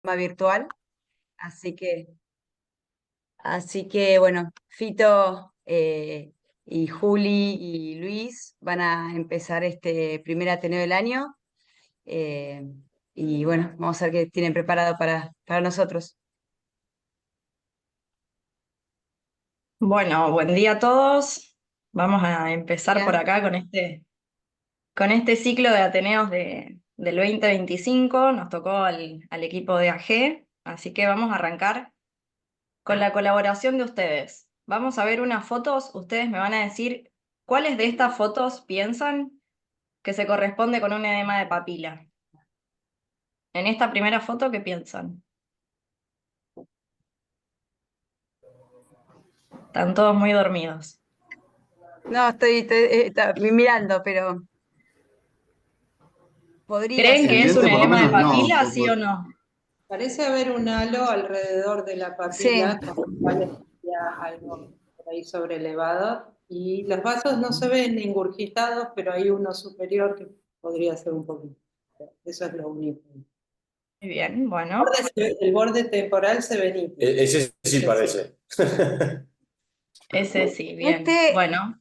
virtual, así que, bueno, Fito y Juli y Luis van a empezar este primer Ateneo del año, eh, y bueno, vamos a ver qué tienen preparado para nosotros. Bueno, buen día a todos. Vamos a empezar por Ya. acá con este ciclo de Ateneos del 2025. Nos tocó al equipo de AG, así que vamos a arrancar con la colaboración de ustedes. Vamos a ver unas fotos, ustedes me van a decir cuáles de estas fotos piensan que se corresponde con un edema de papila. En esta primera foto, ¿qué piensan? Están todos muy dormidos. No, estoy mirando, pero podría ¿Creen que ser. es un Evidente, por lo edema de menos no. papila, sí o no? Parece haber un halo alrededor de la Sí. papila, con lo cual estaría algo por ahí sobrelevado. Y los vasos no se ven ingurgitados, pero hay uno superior que podría ser un poquito. Eso es lo único. Muy bien, bueno, El borde temporal se ve nítido. Ese sí parece. ese sí, bien. Este, Bueno,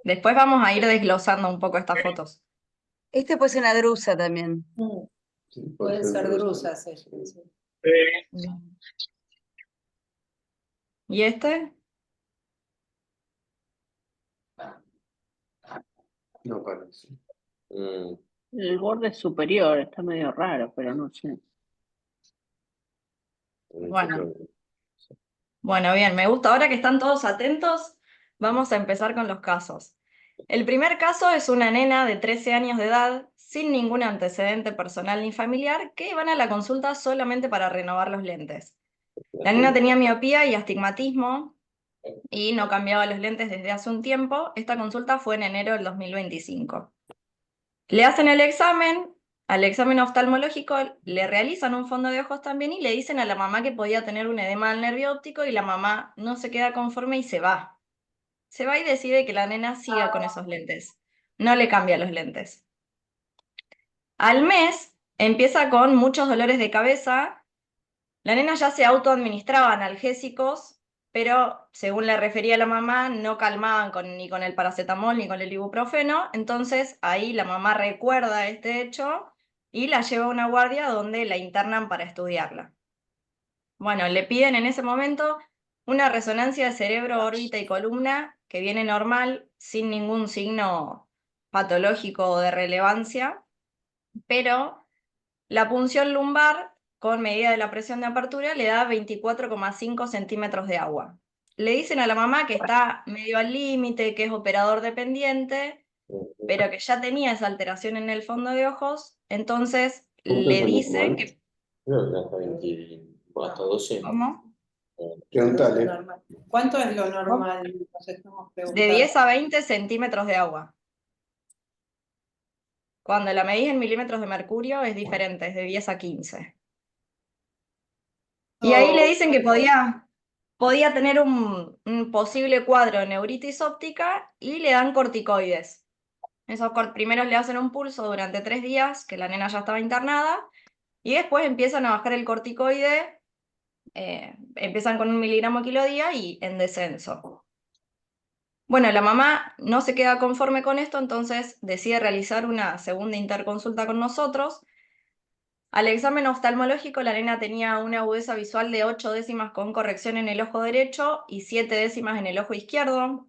después vamos a ir desglosando un poco estas fotos. este puede ser una drusa también. Sí, Pueden ser drusas ellas. Sí. Bien. ¿Y este? No parece. Mm, El borde superior está medio raro, pero no sé. Bueno, bueno, bien, me gusta. Ahora que están todos atentos, vamos a empezar con los casos. El primer caso es una nena de 13 años de edad, sin ningún antecedente personal ni familiar, que van a la consulta solamente para renovar los lentes. La nena tenía miopía y astigmatismo y no cambiaba los lentes desde hace un tiempo. Esta consulta fue en enero del 2025. Le hacen el examen, al examen oftalmológico le realizan un fondo de ojos también y le dicen a la mamá que podía tener un edema del nervio óptico y la mamá no se queda conforme y se va. Se va y decide que la nena siga con esos lentes. No le cambia los lentes. Al mes empieza con muchos dolores de cabeza. La nena ya se autoadministraba analgésicos, pero según le refería la mamá, no calmaban ni con el paracetamol ni con el ibuprofeno. Entonces ahí la mamá recuerda este hecho y la lleva a una guardia donde la internan para estudiarla. Bueno, le piden en ese momento una resonancia de cerebro, órbita y columna que viene normal, sin ningún signo patológico o de relevancia, pero la punción lumbar, con medida de la presión de apertura, le da 24,5 centímetros de agua. Le dicen a la mamá que está medio al límite, que es operador dependiente, pero que ya tenía esa alteración en el fondo de ojos, entonces ¿Cuánto es le lo dicen normal? que... Creo que hasta 20, hasta 12. ¿Cómo? Preguntale. ¿Cuánto es lo normal? Nos estamos De preguntando. 10 a 20 centímetros de agua. Cuando la medís en milímetros de mercurio es diferente, es de 10 a 15. Y ahí le dicen que podía tener un posible cuadro de neuritis óptica y le dan corticoides. Esos primeros le hacen un pulso durante 3 días, que la nena ya estaba internada, y después empiezan a bajar el corticoide, empiezan con 1 miligramo kilo día y en descenso. Bueno, la mamá no se queda conforme con esto, entonces decide realizar una segunda interconsulta con nosotros. Al examen oftalmológico, la nena tenía una agudeza visual de 8 décimas con corrección en el ojo derecho y 7 décimas en el ojo izquierdo.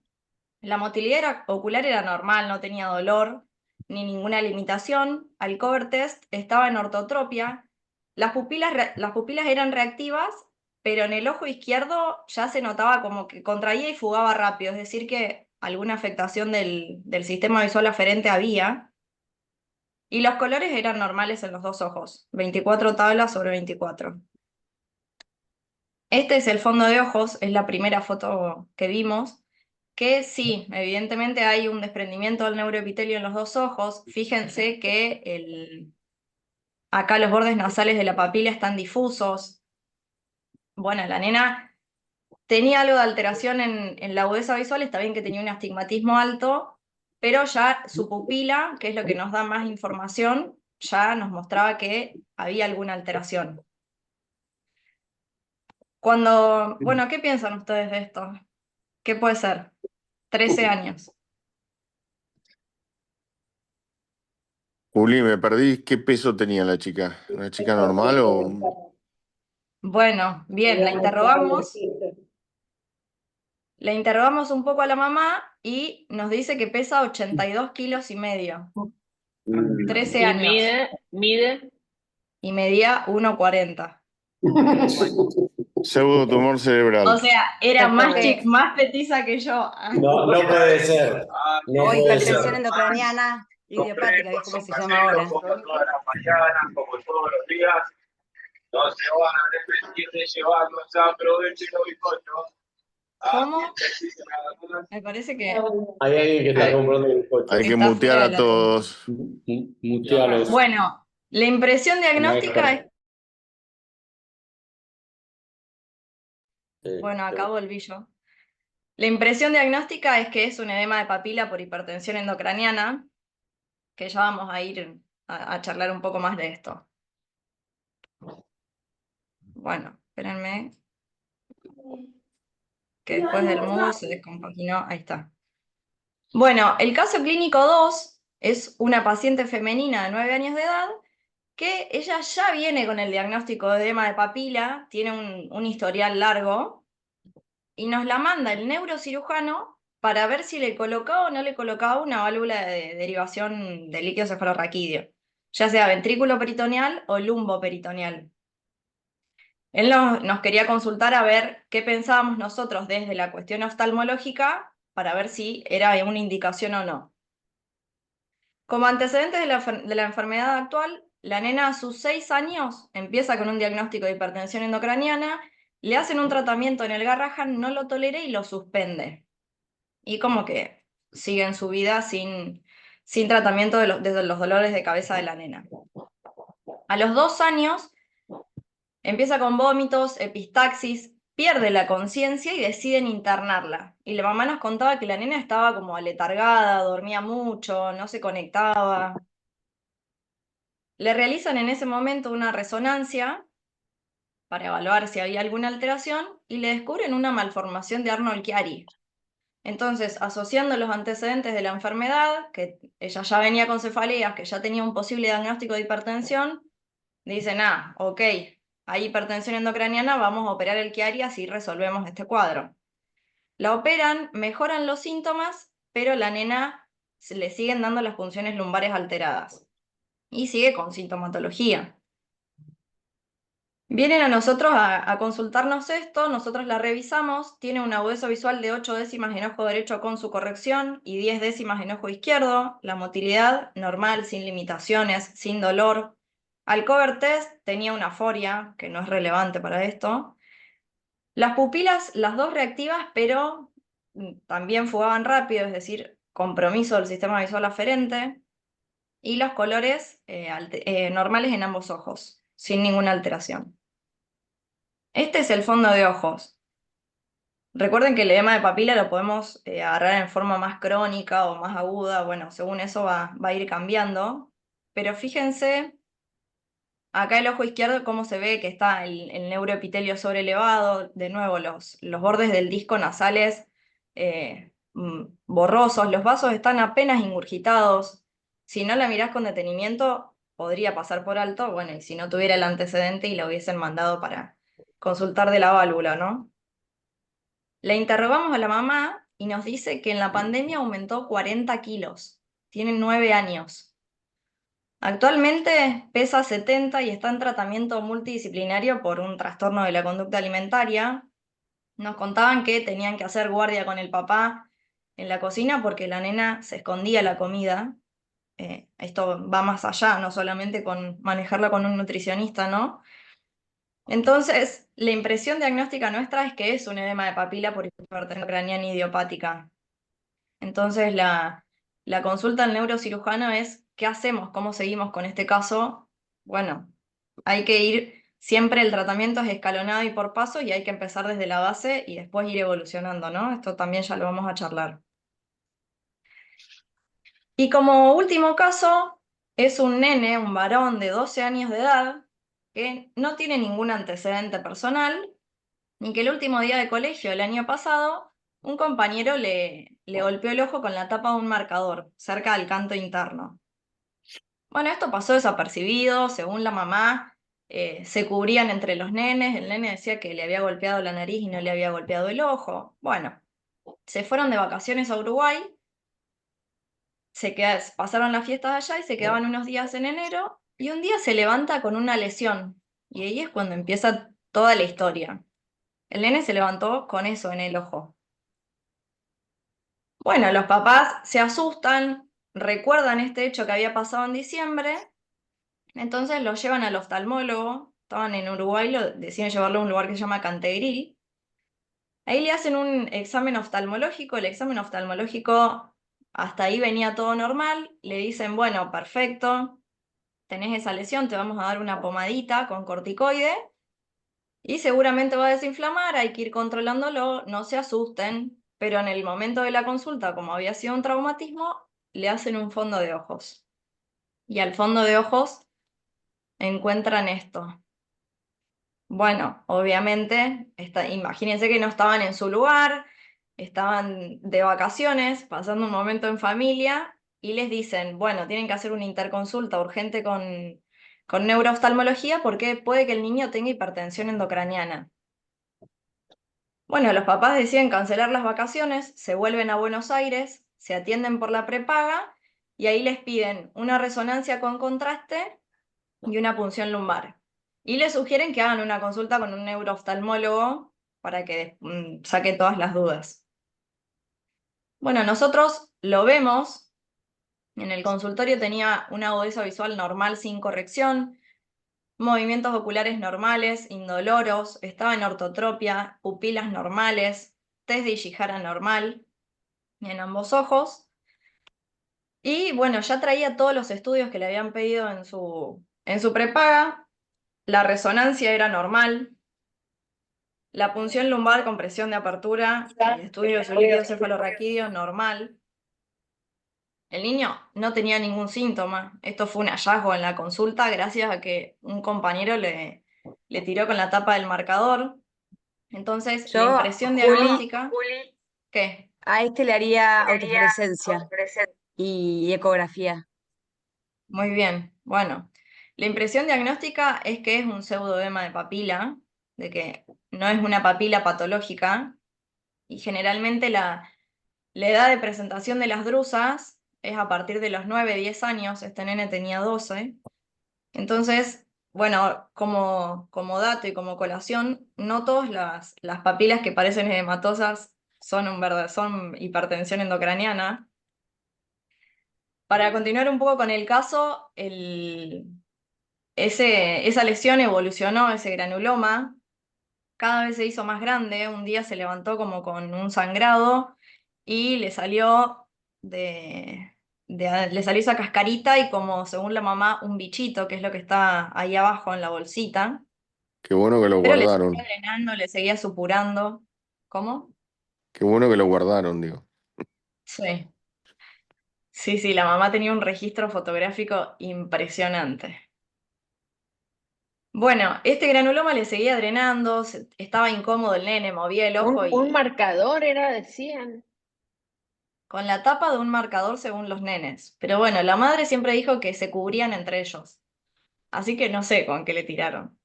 La motilidad ocular era normal, no tenía dolor ni ninguna limitación. Al cover test estaba en ortotropia. Las pupilas eran reactivas, pero en el ojo izquierdo ya se notaba como que contraía y fugaba rápido, es decir, que alguna afectación del sistema visual aferente había. Y los colores eran normales en los dos ojos, 24 tablas sobre 24. Este es el fondo de ojos, es la primera foto que vimos, que sí, evidentemente hay un desprendimiento del neuroepitelio en los dos ojos. Fíjense que acá los bordes nasales de la papila están difusos. Bueno, la nena tenía algo de alteración en la agudeza visual, está bien que tenía un astigmatismo alto, pero ya su pupila, que es lo que nos da más información, ya nos mostraba que había alguna alteración. Bueno, ¿qué piensan ustedes de esto? ¿Qué puede ser? 13 años. Juli, me perdí. ¿Qué peso tenía la chica? ¿Una chica normal o...? Bueno, bien, la interrogamos un poco a la mamá y nos dice que pesa 82 kilos y medio, 13 Y años, mide, y medía 1,40. Pseudo tumor O cerebral. sea, era Exactamente. más petiza que yo. No, no puede ser. No O puede hipertensión ser. endocraniana idiopática, que es como se llama ahora. Como todas las mañanas, como todos los días, no se van a arrepentir de llevarlos a provecho y los bizcochos. ¿Cómo? Me parece que Hay alguien que está Hay, comprando el coche. hay que está mutear fuera de a la ley. todos. Mutealos. Bueno, la impresión diagnóstica es... Bueno, acá volví yo. La impresión diagnóstica es que es un edema de papila por hipertensión endocraniana, que ya vamos a ir a charlar un poco más de esto. Bueno, espérenme, que después del mood se descompaginó, ahí está. Bueno, el caso clínico 2 es una paciente femenina de 9 años de edad, que ella ya viene con el diagnóstico de edema de papila, tiene un historial largo, y nos la manda el neurocirujano para ver si le colocaba o no le colocaba una válvula de derivación de líquido cefalorraquídeo, ya sea ventrículo peritoneal o lumbo peritoneal. Él nos quería consultar a ver qué pensábamos nosotros desde la cuestión oftalmológica para ver si era una indicación o no. Como antecedentes de la enfermedad actual, la nena a sus 6 años empieza con un diagnóstico de hipertensión endocraniana, le hacen un tratamiento en el Garrahan, no lo tolera y lo suspende. Y como que siguen su vida sin tratamiento de los dolores de cabeza de la nena. A los 2 años empieza con vómitos, epistaxis, pierde la conciencia y deciden internarla. Y la mamá nos contaba que la nena estaba como aletargada, dormía mucho, no se conectaba. Le realizan en ese momento una resonancia para evaluar si había alguna alteración y le descubren una malformación de Arnold-Chiari. Entonces, asociando los antecedentes de la enfermedad, que ella ya venía con cefaleas, que ya tenía un posible diagnóstico de hipertensión, dicen, ok, hay hipertensión endocraniana, vamos a operar el Chiari, así resolvemos este cuadro. La operan, mejoran los síntomas, pero la nena le siguen dando las funciones lumbares alteradas y sigue con sintomatología. Vienen a nosotros a consultarnos esto, nosotros la revisamos, tiene un agudeza visual de 8 décimas en ojo derecho con su corrección y 10 décimas en ojo izquierdo, la motilidad normal, sin limitaciones, sin dolor. Al cover test tenía una aforia, que no es relevante para esto. Las pupilas, las dos reactivas, pero también fugaban rápido, es decir, compromiso del sistema visual aferente, y los colores normales en ambos ojos, sin ninguna alteración. Este es el fondo de ojos. Recuerden que el edema de papila lo podemos agarrar en forma más crónica o más aguda, bueno, según eso va a ir cambiando, pero fíjense acá el ojo izquierdo cómo se ve que está el neuroepitelio sobrelevado, de nuevo los bordes del disco nasales borrosos, los vasos están apenas ingurgitados, si no la mirás con detenimiento podría pasar por alto, bueno, y si no tuviera el antecedente y la hubiesen mandado para consultar de la válvula, ¿no? La interrogamos a la mamá y nos dice que en la pandemia aumentó 40 kilos, tiene 9 años. Actualmente pesa 70 y está en tratamiento multidisciplinario por un trastorno de la conducta alimentaria. Nos contaban que tenían que hacer guardia con el papá en la cocina porque la nena se escondía la comida. Esto va más allá, no solamente con manejarla con un nutricionista, ¿no? Entonces, la impresión diagnóstica nuestra es que es un edema de papila por hipertensión craneana idiopática. Entonces, la consulta al neurocirujano es, ¿qué hacemos? ¿Cómo seguimos con este caso? Bueno, hay que ir, siempre el tratamiento es escalonado y por pasos y hay que empezar desde la base y después ir evolucionando, ¿no? Esto también ya lo vamos a charlar. Y como último caso, es un nene, un varón de 12 años de edad, que no tiene ningún antecedente personal, y que el último día de colegio, el año pasado, un compañero le golpeó el ojo con la tapa de un marcador, cerca del canto interno. Bueno, esto pasó desapercibido, según la mamá, se cubrían entre los nenes, el nene decía que le había golpeado la nariz y no le había golpeado el ojo. Bueno, se fueron de vacaciones a Uruguay, pasaron las fiestas allá y se quedaban unos días en enero, y un día se levanta con una lesión, y ahí es cuando empieza toda la historia. El nene se levantó con eso en el ojo. Bueno, los papás se asustan, recuerdan este hecho que había pasado en diciembre, entonces lo llevan al oftalmólogo, estaban en Uruguay, deciden llevarlo a un lugar que se llama Cantegril. Ahí le hacen un examen oftalmológico, el examen oftalmológico hasta ahí venía todo normal, le dicen, bueno, perfecto, tenés esa lesión, te vamos a dar una pomadita con corticoide y seguramente va a desinflamar, hay que ir controlándolo, no se asusten, pero en el momento de la consulta, como había sido un traumatismo, le hacen un fondo de ojos. Y al fondo de ojos encuentran esto. Bueno, obviamente, imagínense que no estaban en su lugar, estaban de vacaciones, pasando un momento en familia, y les dicen, bueno, tienen que hacer una interconsulta urgente con neurooftalmología porque puede que el niño tenga hipertensión endocraniana. Bueno, los papás deciden cancelar las vacaciones, se vuelven a Buenos Aires, se atienden por la prepaga, y ahí les piden una resonancia con contraste y una punción lumbar. Y les sugieren que hagan una consulta con un neurooftalmólogo para que saque todas las dudas. Bueno, nosotros lo vemos, en el consultorio tenía una agudeza visual normal sin corrección, movimientos oculares normales, indoloros, estaba en ortotropia, pupilas normales, test de Ishihara normal en ambos ojos. Y bueno, ya traía todos los estudios que le habían pedido en su prepaga. La resonancia era normal. La punción lumbar con presión de apertura y estudio de su líquido cefalorraquídeo normal. El niño no tenía ningún síntoma. Esto fue un hallazgo en la consulta gracias a que un compañero le tiró con la tapa del marcador. Entonces, la Yo, impresión Juli, diagnóstica... ¿Qué? a este le haría autofluorescencia y ecografía. Muy bien. Bueno, la impresión diagnóstica es que es un pseudoedema de papila, de que no es una papila patológica, y generalmente la edad de presentación de las drusas es a partir de los 9, 10 años, este nene tenía 12. Entonces, bueno, como dato y como colación, no todas las papilas que parecen edematosas son hipertensión endocraniana. Para continuar un poco con el caso, esa lesión evolucionó, ese granuloma, cada vez se hizo más grande, un día se levantó como con un sangrado y le salió le salió esa cascarita y como según la mamá un bichito, que es lo que está ahí abajo en la bolsita, Qué bueno que lo pero le seguía guardaron. drenando, le seguía supurando. ¿Cómo? Qué bueno que lo guardaron, digo. Sí. Sí, sí, la mamá tenía un registro fotográfico impresionante. Bueno, este granuloma le seguía drenando, estaba incómodo el nene, movía el ojo Un y marcador era, decían. con la tapa de un marcador según los nenes. Pero bueno, la madre siempre dijo que se cubrían entre ellos. Así que no sé con qué le tiraron.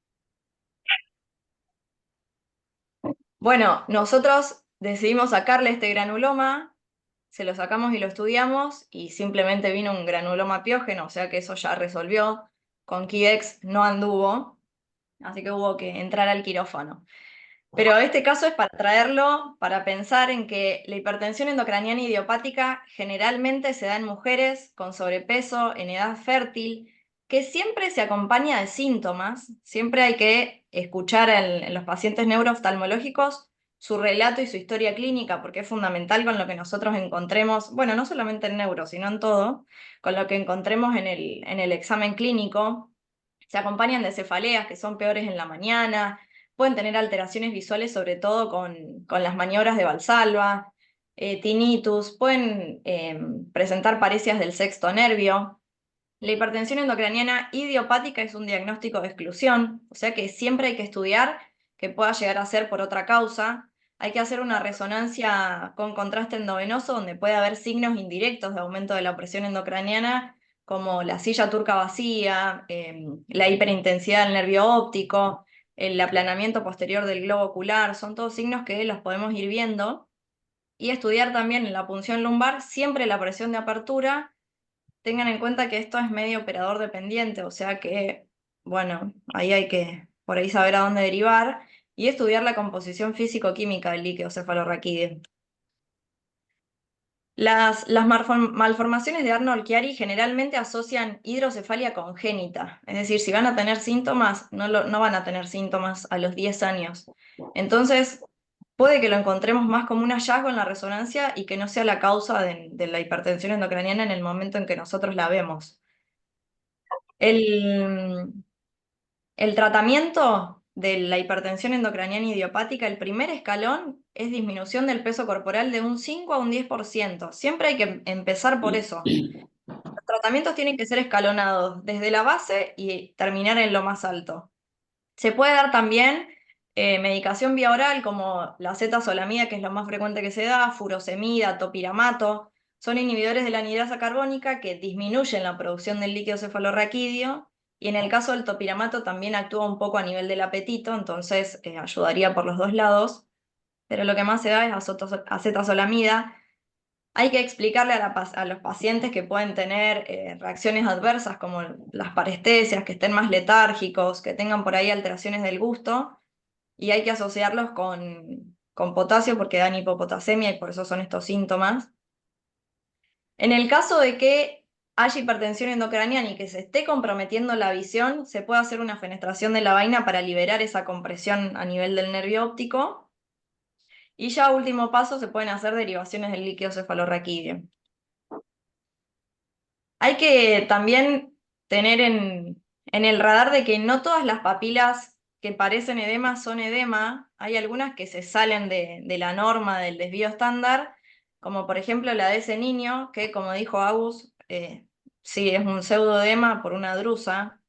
Bueno, nosotros decidimos sacarle este granuloma, se lo sacamos y lo estudiamos y simplemente vino un granuloma piógeno, o sea que eso ya resolvió. Con Kidex no anduvo, así que hubo que entrar al quirófano. Pero este caso es para traerlo, para pensar en que la hipertensión endocraniana idiopática generalmente se da en mujeres con sobrepeso, en edad fértil, que siempre se acompaña de síntomas. Siempre hay que escuchar en los pacientes neurooftalmológicos su relato y su historia clínica, porque es fundamental con lo que nosotros encontremos, bueno, no solamente en neuro, sino en todo, con lo que encontremos en el examen clínico. Se acompañan de cefaleas que son peores en la mañana, pueden tener alteraciones visuales, sobre todo con las maniobras de Valsalva, tinnitus, pueden presentar parecias del sexto nervio. La hipertensión endocraniana idiopática es un diagnóstico de exclusión, o sea que siempre hay que estudiar que pueda llegar a ser por otra causa, hay que hacer una resonancia con contraste endovenoso donde puede haber signos indirectos de aumento de la presión endocraniana, como la silla turca vacía, la hiperintensidad del nervio óptico, el aplanamiento posterior del globo ocular, son todos signos que los podemos ir viendo. Y estudiar también en la punción lumbar siempre la presión de apertura. Tengan en cuenta que esto es medio operador dependiente, o sea que, bueno, ahí hay que por ahí saber a dónde derivar y estudiar la composición físico-química del líquido cefalorraquídeo. Las malformaciones de Arnold-Chiari generalmente asocian hidrocefalia congénita, es decir, si van a tener síntomas, no van a tener síntomas a los 10 años. Entonces, puede que lo encontremos más como un hallazgo en la resonancia y que no sea la causa de la hipertensión endocraniana en el momento en que nosotros la vemos. El tratamiento de la hipertensión endocraniana idiopática, el primer escalón es disminución del peso corporal de un 5 a un 10%. Siempre hay que empezar por eso. Los tratamientos tienen que ser escalonados desde la base y terminar en lo más alto. Se puede dar también medicación vía oral como la acetazolamida, que es lo más frecuente que se da, furosemida, topiramato. Son inhibidores de la anhidrasa carbónica que disminuyen la producción del líquido cefalorraquídeo. Y en el caso del topiramato también actúa un poco a nivel del apetito, entonces ayudaría por los dos lados. Pero lo que más se da es acetazolamida. Hay que explicarle a los pacientes que pueden tener reacciones adversas como las parestesias, que estén más letárgicos, que tengan por ahí alteraciones del gusto, y hay que asociarlos con potasio porque dan hipopotasemia y por eso son estos síntomas. En el caso de que haya hipertensión endocraniana y que se esté comprometiendo la visión, se puede hacer una fenestración de la vaina para liberar esa compresión a nivel del nervio óptico. Y ya último paso, se pueden hacer derivaciones del líquido cefalorraquídeo. Hay que también tener en el radar de que no todas las papilas que parecen edema son edema. Hay algunas que se salen de la norma del desvío estándar, como por ejemplo la de ese niño, que como dijo Agus, sí, es un pseudoedema por una drusa.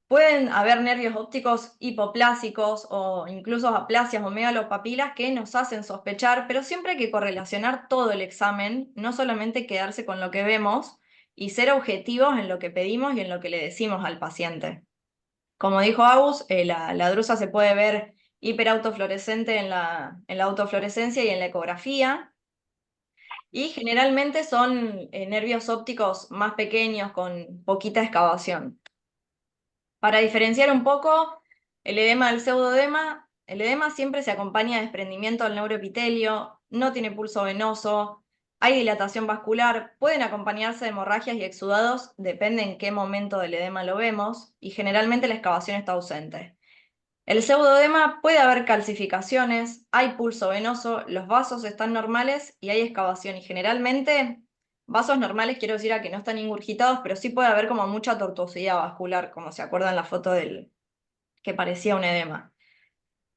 Pueden haber nervios ópticos hipoplásicos o incluso aplasias o megalopapilas que nos hacen sospechar, pero siempre hay que correlacionar todo el examen, no solamente quedarse con lo que vemos y ser objetivos en lo que pedimos y en lo que le decimos al paciente. Como dijo Agus, la drusa se puede ver hiperautofluorescente en la autofluorescencia y en la ecografía, y generalmente son nervios ópticos más pequeños con poquita excavación. Para diferenciar un poco el edema del pseudoedema, el edema siempre se acompaña de desprendimiento del neuroepitelio, no tiene pulso venoso, hay dilatación vascular, pueden acompañarse de hemorragias y exudados, depende en qué momento del edema lo vemos, y generalmente la excavación está ausente. El pseudoedema puede haber calcificaciones, hay pulso venoso, los vasos están normales y hay excavación, y generalmente vasos normales quiero decir a que no están ingurgitados, pero sí puede haber como mucha tortuosidad vascular, como se acuerdan la foto del que parecía un edema.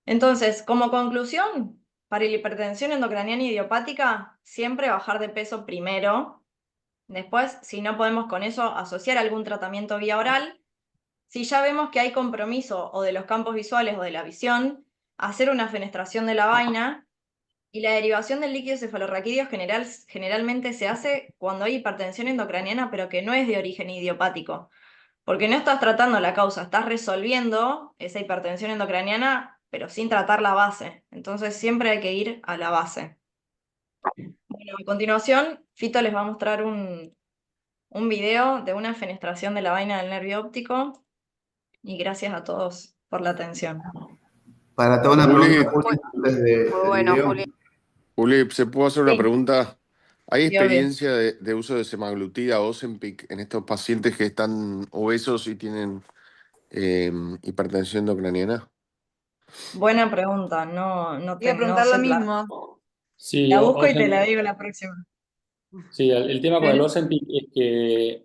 Entonces, como conclusión, para la hipertensión endocraniana idiopática, siempre bajar de peso primero. Después, si no podemos con eso, asociar algún tratamiento vía oral. Si ya vemos que hay compromiso o de los campos visuales o de la visión, hacer una fenestración de la vaina. Y la derivación del líquido cefalorraquídeo generalmente se hace cuando hay hipertensión endocraniana, pero que no es de origen idiopático. Porque no estás tratando la causa, estás resolviendo esa hipertensión endocraniana, pero sin tratar la base. Entonces siempre hay que ir a la base. Bueno, a continuación, Fito les va a mostrar un video de una fenestración de la vaina del nervio óptico. Y gracias a todos por la atención. Para toda una Juli, pregunta Juli, antes del bueno, video. Juli. Juli, ¿se puede hacer una Sí. pregunta? ¿Hay Sí, obvio. experiencia de uso de semaglutida o Ozempic en estos pacientes que están obesos y tienen hipertensión endocraniana? Buena pregunta, no Iba a sé preguntar lo mismo. Sí, la busco y te la digo la próxima. sí, el tema con el El- Ozempic es que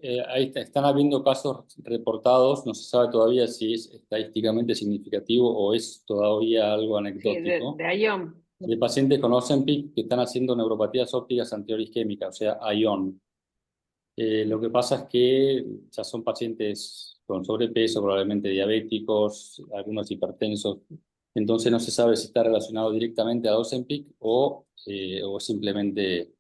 están habiendo casos reportados, no se sabe todavía si es estadísticamente significativo o es todavía algo Sí, anecdótico, de IOM. de pacientes con Ozempic que están haciendo neuropatías ópticas antiorigémicas, o sea, ION. Lo que pasa es que ya son pacientes con sobrepeso, probablemente diabéticos, algunos hipertensos. Entonces no se sabe si está relacionado directamente a Ozempic o simplemente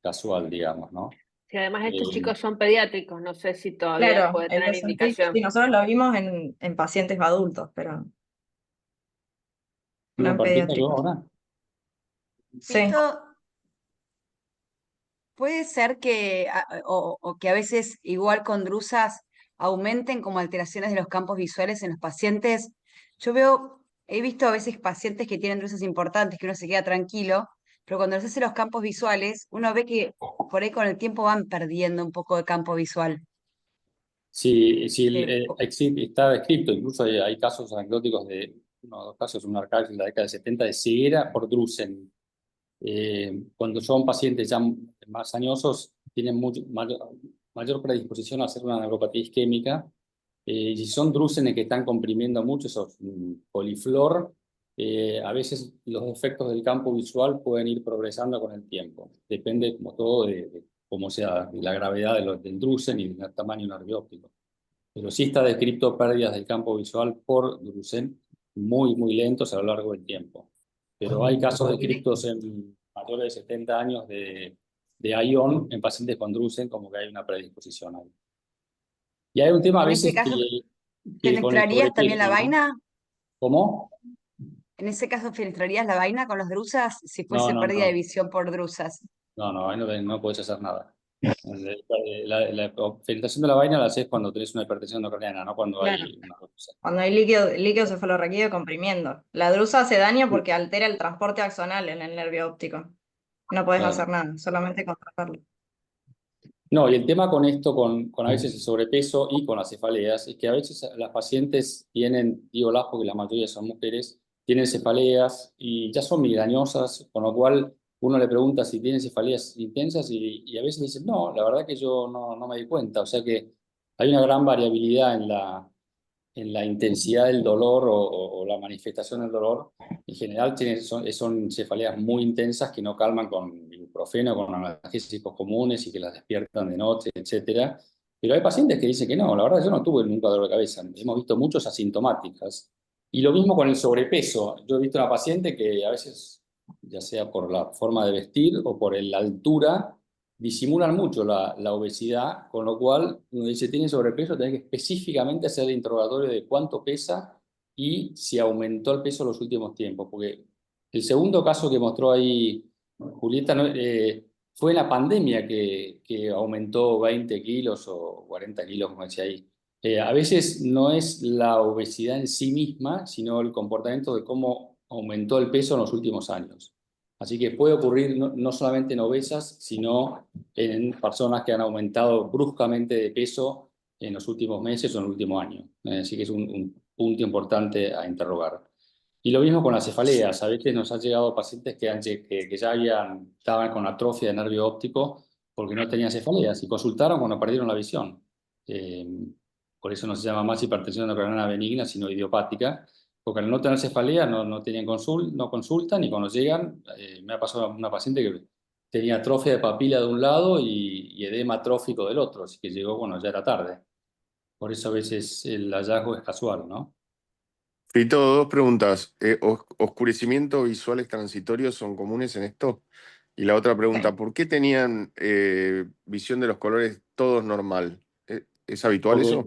casual, digamos, ¿no? Si además estos Eh, chicos son pediátricos, no sé si todavía Claro, puede el tener Ozempic, indicación. sí, nosotros lo vimos en pacientes adultos, pero no ¿Lo en compartimos yo pediátricos. ahora? Sí, Esto puede ser que, o que a veces, igual con drusas, aumenten como alteraciones de los campos visuales en los pacientes. Yo veo, he visto a veces pacientes que tienen drusas importantes, que uno se queda tranquilo, pero cuando les hace los campos visuales, uno ve que por ahí con el tiempo van perdiendo un poco de campo visual. Sí, sí, Eh, está descrito, incluso hay casos anecdóticos de, uno o dos casos, un arcángel en la década de 70 de ceguera por drusen. Cuando son pacientes ya más añosos, tienen mayor predisposición a hacer una neuropatía isquémica. Y si son drúsenes que están comprimiendo mucho, esos poliflor, a veces los efectos del campo visual pueden ir progresando con el tiempo. Depende, como todo, de cómo sea la gravedad del drusen y del tamaño nervio óptico. Pero sí está descrito pérdidas del campo visual por drusen muy, muy lentos a lo largo del tiempo. Pero hay casos descritos en mayores de 70 años de ION en pacientes con drusen, como que hay una predisposición ahí. Y hay un tema a en ese veces caso, que con el ¿fenestrarías también la sobrepeso, ¿no? vaina? ¿Cómo? En ese caso, ¿fenestrarías la vaina con los drusas si No, fuese no, pérdida de no. visión por drusas? No, ahí no puedes hacer nada. La filtración de la vaina la haces cuando tenés una hipertensión endocrinal, no cuando claro. hay una drusa. Cuando hay líquido cefalorraquídeo comprimiendo. La drusa hace daño porque altera el transporte axonal en el nervio óptico. No podés Claro. hacer nada, solamente contratarlo. No, y el tema con esto, con a veces el sobrepeso y con las cefaleas, es que a veces las pacientes tienen, digo las porque la mayoría son mujeres, tienen cefaleas y ya son migrañosas, con lo cual uno le pregunta si tienen cefaleas intensas y a veces dicen, no, la verdad que yo no me di cuenta. O sea que hay una gran variabilidad en la intensidad del dolor o la manifestación del dolor. En general son cefaleas muy intensas que no calman con ibuprofeno, con analgésicos comunes y que las despiertan de noche, etcétera. Pero hay pacientes que dicen que no, la verdad yo no tuve nunca dolor de cabeza. Hemos visto muchos asintomáticas. Y lo mismo con el sobrepeso. Yo he visto una paciente que a veces, ya sea por la forma de vestir o por la altura, disimulan mucho la obesidad, con lo cual, uno dice, tiene sobrepeso, tenés que específicamente hacer el interrogatorio de cuánto pesa y si aumentó el peso en los últimos tiempos, porque el segundo caso que mostró ahí Julieta fue en la pandemia que aumentó 20 kilos o 40 kilos, como decía ahí. A veces no es la obesidad en sí misma, sino el comportamiento de cómo aumentó el peso en los últimos años. Así que puede ocurrir no solamente en obesas, sino en personas que han aumentado bruscamente de peso en los últimos meses o en el último año. Así que es un punto importante a interrogar. Y lo mismo con las cefaleas. A veces nos han llegado pacientes que ya estaban con atrofia de nervio óptico porque no tenían cefaleas y consultaron cuando perdieron la visión. Eh, por eso no se llama más hipertensión endocrinal benigna, sino idiopática, porque al no tener cefalea no consultan y cuando llegan, me ha pasado una paciente que tenía atrofia de papila de un lado y edema atrófico del otro, así que llegó, bueno, ya era tarde. Por eso a veces el hallazgo es casual, ¿no? Fito, dos preguntas. ¿Oscurecimiento visuales transitorios son comunes en esto? Y la otra pregunta, Sí. ¿por qué tenían visión de los colores todos normal? ¿Es habitual Porque eso?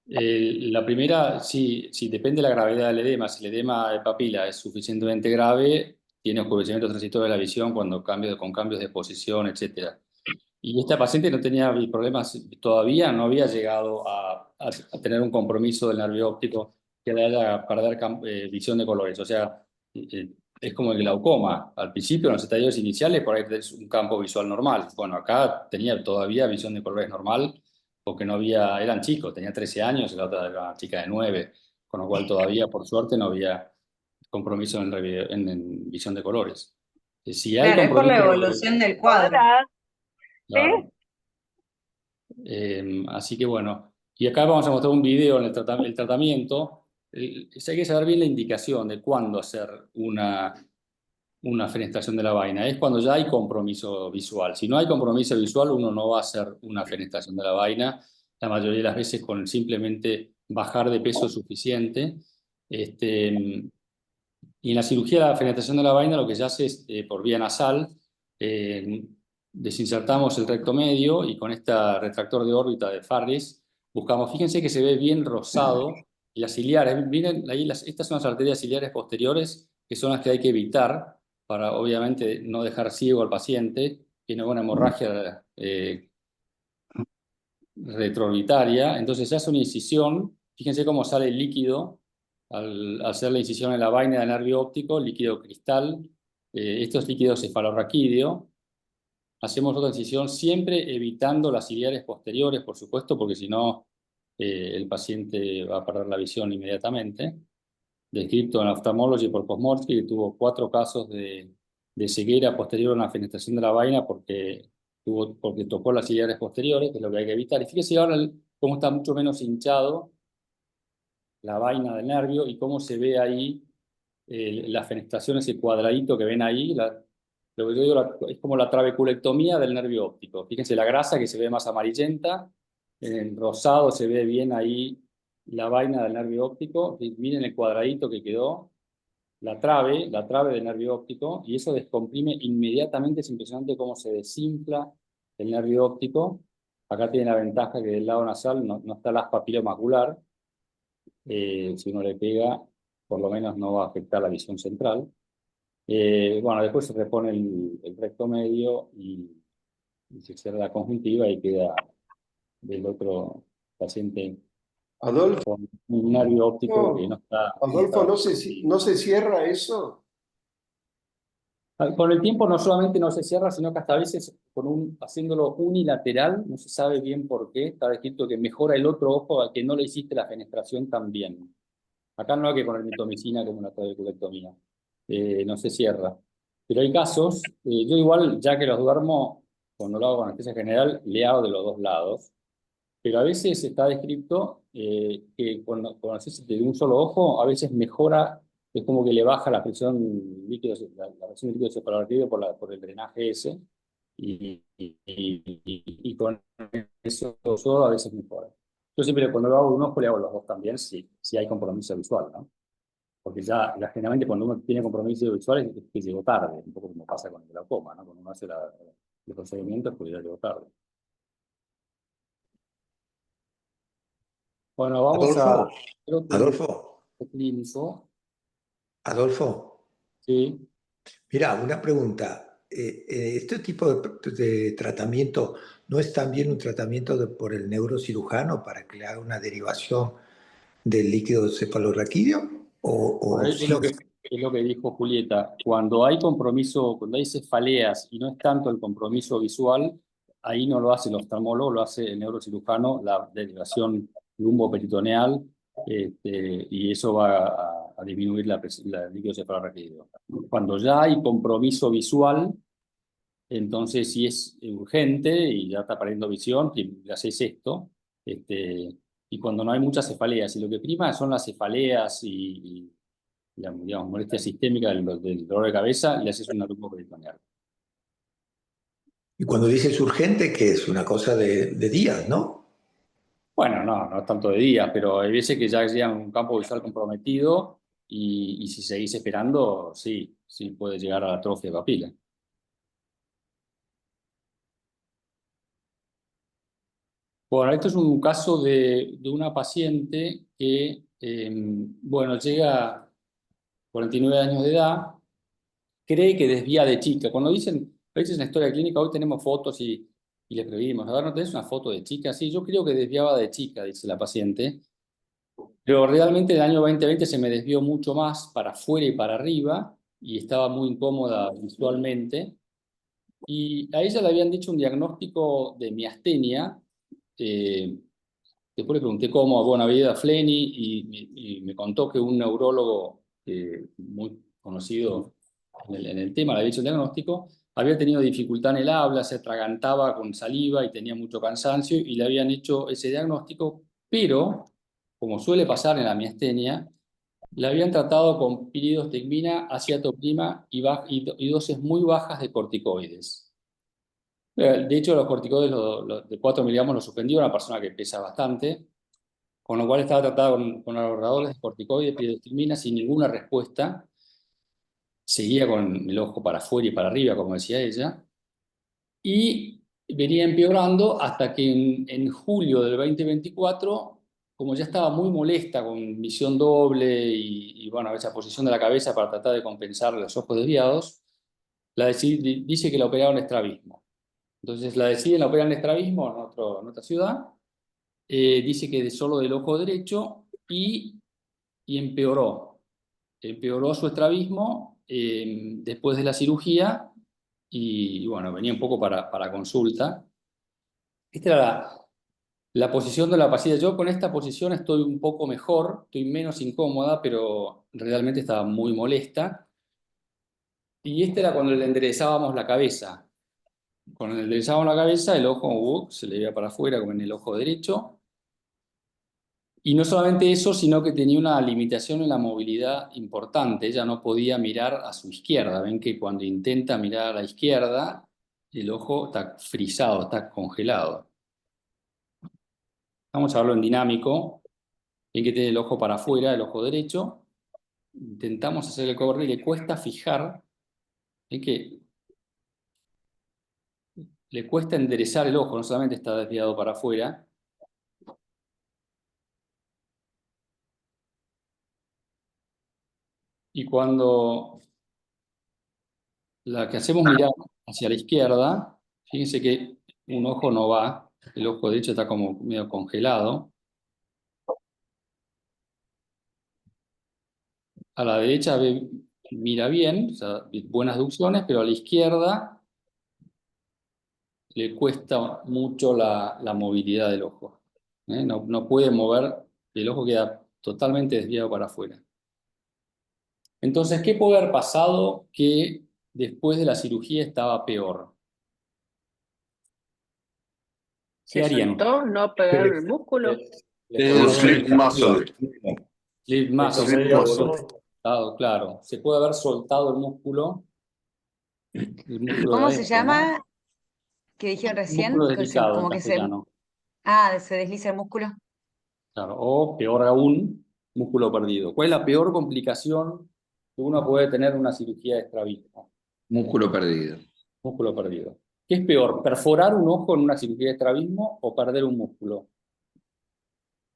la primera, sí, depende de la gravedad del edema. Si el edema de papila es suficientemente grave, tiene oscurecimiento transitorio de la visión con cambios de posición, etcétera. Y esta paciente no tenía problemas todavía, no había llegado a tener un compromiso del nervio óptico que le haga perder visión de colores. O sea, es como el glaucoma. Al principio, en los estadios iniciales, por ahí tenés un campo visual normal. Bueno, acá tenía todavía visión de colores normal porque no había, eran chicos, tenía 13 años y la otra era una chica de 9, con lo cual todavía, por suerte, no había compromiso en visión de colores. Si hay Claro, es por la compromiso, evolución del cuadro. Hola, claro. Así que bueno, y acá vamos a mostrar un video en el tratamiento. Hay que saber bien la indicación de cuándo hacer una fenestración de la vaina. Es cuando ya hay compromiso visual. Si no hay compromiso visual, uno no va a hacer una fenestración de la vaina. la mayoría de las veces con simplemente bajar de peso suficiente. Y en la cirugía de la fenestración de la vaina lo que se hace es por vía nasal, desinsertamos el recto medio y con este retractor de órbita de Farris buscamos, fíjense que se ve bien rosado, y las ciliares, miren ahí, estas son las arterias ciliares posteriores que son las que hay que evitar para obviamente no dejar ciego al paciente, que no es una hemorragia retroorbitaria. Entonces se hace una incisión, fíjense cómo sale el líquido al hacer la incisión en la vaina del nervio óptico, líquido cristal, esto es líquido cefalorraquídeo. Hacemos otra incisión siempre evitando las ciliares posteriores, por supuesto, porque si no el paciente va a perder la visión inmediatamente. Descrito en Ophthalmology por Kosmorsky, que tuvo 4 casos de ceguera posterior a la fenestración de la vaina porque tocó las ciliares posteriores, que es lo que hay que evitar. Y fíjese ahora cómo está mucho menos hinchado la vaina del nervio y cómo se ve ahí la fenestración, ese cuadradito que ven ahí. Lo que yo digo es como la trabeculectomía del nervio óptico. Fíjense la grasa que se ve más amarillenta, en el rosado se ve bien ahí la vaina del nervio óptico, y miren el cuadradito que quedó, la trave del nervio óptico, y eso descomprime inmediatamente. Es impresionante cómo se desinfla el nervio óptico. Acá tiene la ventaja que del lado nasal no está el haz papilomacular. Si uno le pega, por lo menos no va a afectar la visión central. Bueno, después se repone el recto medio y se cierra la conjuntiva y queda del otro paciente Adolfo, con un nervio óptico que no está... Adolfo, ¿no se cierra eso? Con el tiempo no solamente no se cierra, sino que hasta a veces haciéndolo unilateral, no se sabe bien por qué, está descrito que mejora el otro ojo al que no le hiciste la fenestración también. Acá no hay que poner mitomicina como una trabeculectomía, no se cierra. Pero hay casos, yo igual, ya que los duermo, cuando lo hago con anestesia general, le hago de los 2 lados, pero a veces está descrito que cuando haces de un solo ojo, a veces mejora, es como que le baja la presión líquido, la presión líquido cefalorraquídeo por el drenaje ese, y con eso solo a veces mejora. Yo siempre cuando lo hago de un ojo le hago los 2 también, si hay compromiso visual, ¿no? Porque generalmente cuando uno tiene compromiso visual es que llegó tarde, un poco como pasa con el glaucoma, ¿no? Cuando uno hace los procedimientos, pues ya llegó tarde. Bueno, vamos a... Adolfo, clínico. Adolfo, Sí. mira, una pregunta. ¿Este tipo de tratamiento no es también un tratamiento por el neurocirujano para que le haga una derivación del líquido cefalorraquídeo? Bueno, es lo que dijo Julieta. Cuando hay compromiso, cuando hay cefaleas y no es tanto el compromiso visual, ahí no lo hace el oftalmólogo, lo hace el neurocirujano, la derivación lumboperitoneal, y eso va a disminuir la líquido cefalorraquídeo. Cuando ya hay compromiso visual, entonces si es urgente y ya está perdiendo visión, le haces esto. Y cuando no hay muchas cefaleas, y lo que prima son las cefaleas y digamos, molestia sistémica del dolor de cabeza, le haces una lumboperitoneal. Y cuando dices urgente, que es una cosa de días, ¿no? Bueno, no es tanto de días, pero hay veces que ya llega un campo visual comprometido y si seguís esperando, sí puede llegar a la atrofia de papila. Bueno, esto es un caso de una paciente que, bueno, llega a 49 años de edad, cree que desvía de chica. Cuando dicen, a veces en la historia clínica, hoy tenemos fotos y le preguntamos, a ver, ¿no tenés una foto de chica? Sí, yo creo que desviaba de chica, dice la paciente, pero realmente en el año 2020 se me desvió mucho más para afuera y para arriba y estaba muy incómoda visualmente. Y a ella le habían dicho un diagnóstico de miastenia. Después le pregunté cómo, bueno, había ido a Fleni y me contó que un neurólogo muy conocido en el tema, le había hecho el diagnóstico, había tenido dificultad en el habla, se atragantaba con saliva y tenía mucho cansancio y le habían hecho ese diagnóstico, pero, como suele pasar en la miastenia, le habían tratado con piridostigmina, aciatoprima y dosis muy bajas de corticoides. De hecho, los corticoides de 4 miligramos los suspendió una persona que pesa bastante, con lo cual estaba tratada con ahorradores de corticoides, piridostigmina, sin ninguna respuesta. Seguía con el ojo para afuera y para arriba, como decía ella, y venía empeorando hasta que en julio del 2024, como ya estaba muy molesta con visión doble y bueno, esa posición de la cabeza para tratar de compensar los ojos desviados, dice que la operaron estrabismo. Entonces la deciden operar en estrabismo en otra ciudad. Dice que solo del ojo derecho y empeoró. Empeoró su estrabismo después de la cirugía y bueno, venía un poco para consulta. Esta era la posición de la paciente. Yo con esta posición estoy un poco mejor, estoy menos incómoda, pero realmente estaba muy molesta. Y esta era cuando le enderezábamos la cabeza. Cuando le enderezábamos la cabeza, el ojo se le iba para afuera, como en el ojo derecho. Y no solamente eso, sino que tenía una limitación en la movilidad importante. Ella no podía mirar a su izquierda. Ven que cuando intenta mirar a la izquierda, el ojo está frisado, está congelado. Vamos a verlo en dinámico. Ven que tiene el ojo para afuera, el ojo derecho. Intentamos hacer el cover y le cuesta fijar. Ven que le cuesta enderezar el ojo, no solamente está desviado para afuera. Y cuando la que hacemos mirar hacia la izquierda, fíjense que un ojo no va, el ojo derecho está como medio congelado. A la derecha mira bien, o sea, buenas ducciones, pero a la izquierda le cuesta mucho la movilidad del ojo. No puede mover, el ojo queda totalmente desviado para afuera. Entonces, ¿qué puede haber pasado que después de la cirugía estaba peor? ¿Qué ¿Se harían? soltó? ¿No pegaron el músculo? Un slip muscle. Slip muscle. Slip muscle. Claro. Se puede haber soltado el músculo de ¿Cómo se adentro, ¿no? llama? Que dijeron Músculo recién, deslizado en como que castellano. se desliza el músculo. Claro. O peor aún, músculo perdido. ¿Cuál es la peor complicación que uno puede tener en una cirugía de estrabismo? Músculo perdido. Músculo perdido. ¿Qué es peor, perforar un ojo en una cirugía de estrabismo o perder un músculo?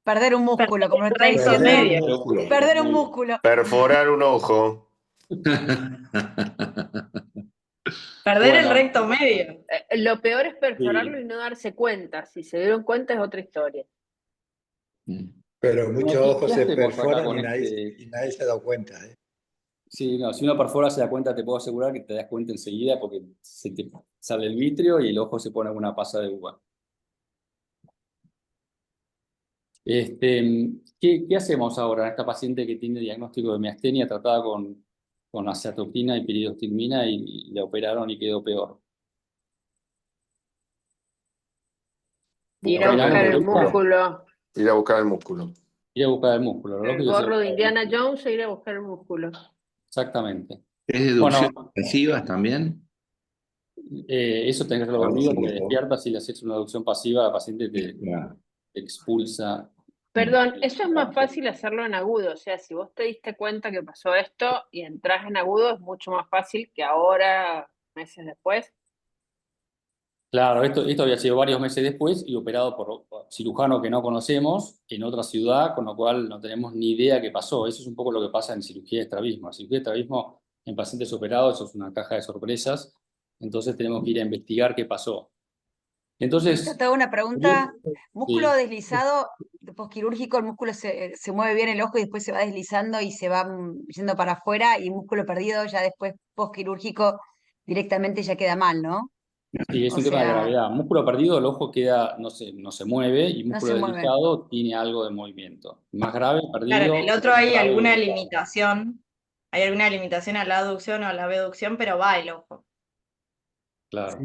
Perder un músculo, como lo está Recto diciendo. medio. Perder un Muy bien. músculo. Perforar un ojo. Perder el Bueno, recto medio. Lo peor es perforarlo sí. y no darse cuenta. Si se dieron cuenta es otra historia. Pero Bueno, muchos ¿qué ojos se hacemos acá perforan con y este? nadie se ha dado cuenta. Sí, no, si uno perfora se da cuenta, te puedo asegurar que te das cuenta enseguida porque se te sale el vitrio y el ojo se pone una pasa de uva. ¿Qué hacemos ahora en esta paciente que tiene diagnóstico de miastenia tratada con acetopina y piridostigmina y la operaron y quedó peor? Ir a buscar el músculo. Ir a buscar el músculo. Ir a buscar el músculo. Lo El lógico es ir a gorro de buscar el Indiana músculo. Jones e ir a buscar el músculo. Exactamente. ¿Es deducciones Bueno, pasivas también? eso tenés que hacerlo dormido porque despiertas y le haces una aducción pasiva, la paciente te Claro. expulsa. Perdón, eso es más fácil hacerlo en agudo. O sea, si vos te diste cuenta que pasó esto y entras en agudo, es mucho más fácil que ahora, meses después. Claro, esto había sido varios meses después y operado por cirujano que no conocemos en otra ciudad, con lo cual no tenemos ni idea qué pasó. Eso es un poco lo que pasa en cirugía de estrabismo. La cirugía de estrabismo en pacientes operados, eso es una caja de sorpresas, entonces tenemos que ir a investigar qué pasó. Entonces, Te hago una pregunta. Músculo sí, deslizado, posquirúrgico, el músculo se mueve bien el ojo y después se va deslizando y se va yendo para afuera, y músculo perdido ya después posquirúrgico directamente ya queda mal, ¿no? sí, es O un tema de sea, gravedad. Músculo perdido, el ojo queda, no se mueve y no músculo se mueve. deslizado tiene algo de movimiento. Más grave, Claro, en perdido, el otro hay grave, alguna deslizado. limitación. Hay alguna limitación a la aducción o a la abducción, pero va el ojo. Claro.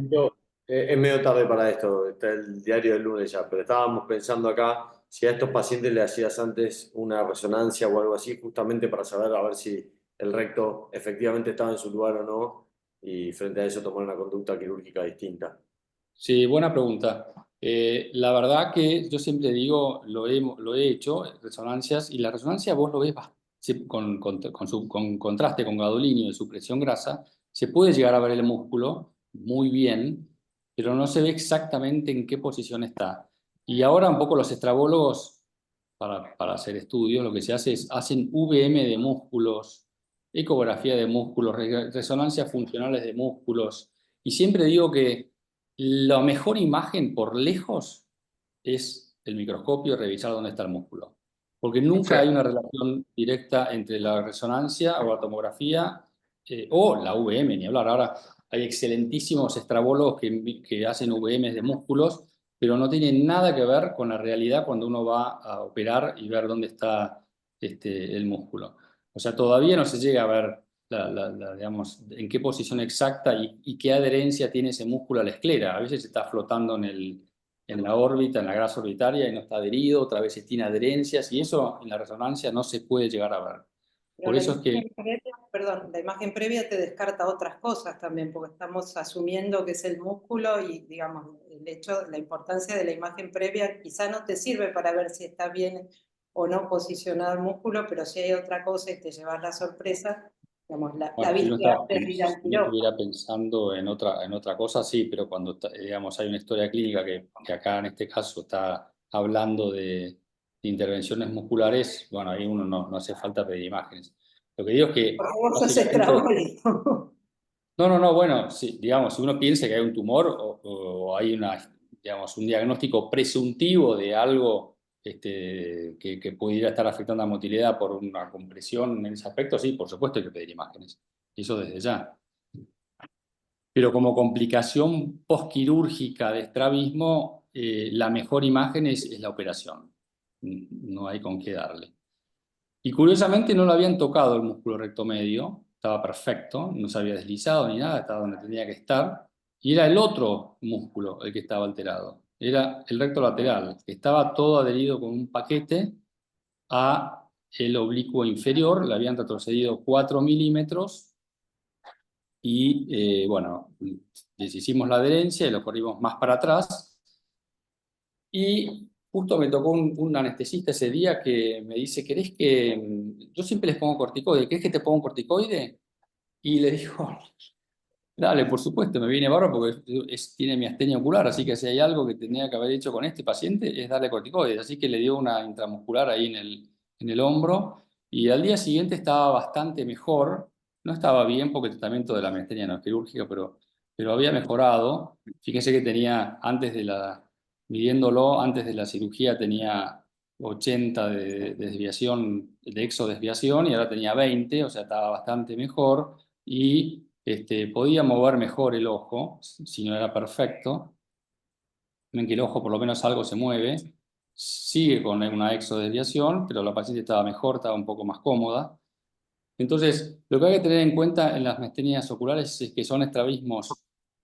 Es medio tarde para esto, está el diario del lunes ya, pero estábamos pensando acá si a estos pacientes le hacías antes una resonancia o algo así, justamente para saber a ver si el recto efectivamente estaba en su lugar o no, y frente a eso tomar una conducta quirúrgica distinta. Sí, buena pregunta. La verdad que yo siempre digo, lo he hecho, resonancias, y la resonancia vos lo ves con contraste con gadolinio de supresión grasa, se puede llegar a ver el músculo muy bien, pero no se ve exactamente en qué posición está. Y ahora un poco los estrabólogos, para hacer estudios, lo que se hace es, hacen VM de músculos, ecografía de músculos, resonancias funcionales de músculos, y siempre digo que la mejor imagen por lejos es el microscopio, revisar dónde está el músculo. Porque nunca hay una relación directa entre la resonancia o la tomografía o la VM, ni hablar. Ahora hay excelentísimos estrabólogos que hacen VMs de músculos, pero no tienen nada que ver con la realidad cuando uno va a operar y ver dónde está el músculo. O sea, todavía no se llega a ver digamos, en qué posición exacta y qué adherencia tiene ese músculo a la esclera. A veces está flotando en la órbita, en la grasa orbitaria y no está adherido, otra vez tiene adherencias y eso en la resonancia no se puede llegar a ver. Pero Por la eso es que... imagen previa, perdón, la imagen previa te descarta otras cosas también, porque estamos asumiendo que es el músculo y, digamos, el hecho, la importancia de la imagen previa quizá no te sirve para ver si está bien o no posicionado el músculo, pero si hay otra cosa y te llevas la sorpresa, digamos, la Bueno, viste antes de ir al si uno quirófano. estuviera pensando en otra cosa, sí, pero cuando digamos, hay una historia clínica que acá en este caso está hablando de intervenciones musculares, bueno, ahí uno no hace falta pedir imágenes. Lo que digo es que Porque vos sos básicamente... estrabólico. No, bueno, sí, digamos, si uno piensa que hay un tumor o hay digamos, un diagnóstico presuntivo de algo que pudiera estar afectando la motilidad por una compresión en ese aspecto, sí, por supuesto hay que pedir imágenes. Eso desde ya. Pero como complicación postquirúrgica de estrabismo, la mejor imagen es la operación. No hay con qué darle. Y curiosamente no lo habían tocado el músculo recto medio, estaba perfecto, no se había deslizado ni nada, estaba donde tenía que estar. Y era el otro músculo el que estaba alterado. Era el recto lateral, que estaba todo adherido con un paquete a el oblicuo inferior, le habían retrocedido 4 milímetros y bueno, deshicimos la adherencia y lo corrimos más para atrás. Y justo me tocó un anestesista ese día que me dice, ¿querés que...? Yo siempre les pongo corticoide, ¿querés que te ponga un corticoide? Y le digo, dale, por supuesto, me viene bárbaro porque tiene miastenia ocular, así que si hay algo que tenía que haber hecho con este paciente es darle corticoides. Así que le dio una intramuscular ahí en el hombro y al día siguiente estaba bastante mejor. No estaba bien porque el tratamiento de la miastenia no es quirúrgica, pero había mejorado. Fíjense que tenía, midiéndolo, antes de la cirugía tenía 80 de desviación, de exodesviación y ahora tenía 20, o sea, estaba bastante mejor y podía mover mejor el ojo, si no era perfecto. Ven que el ojo por lo menos algo se mueve, sigue con una exodesviación, pero la paciente estaba mejor, estaba un poco más cómoda. Entonces, lo que hay que tener en cuenta en las miastenias oculares es que son estrabismos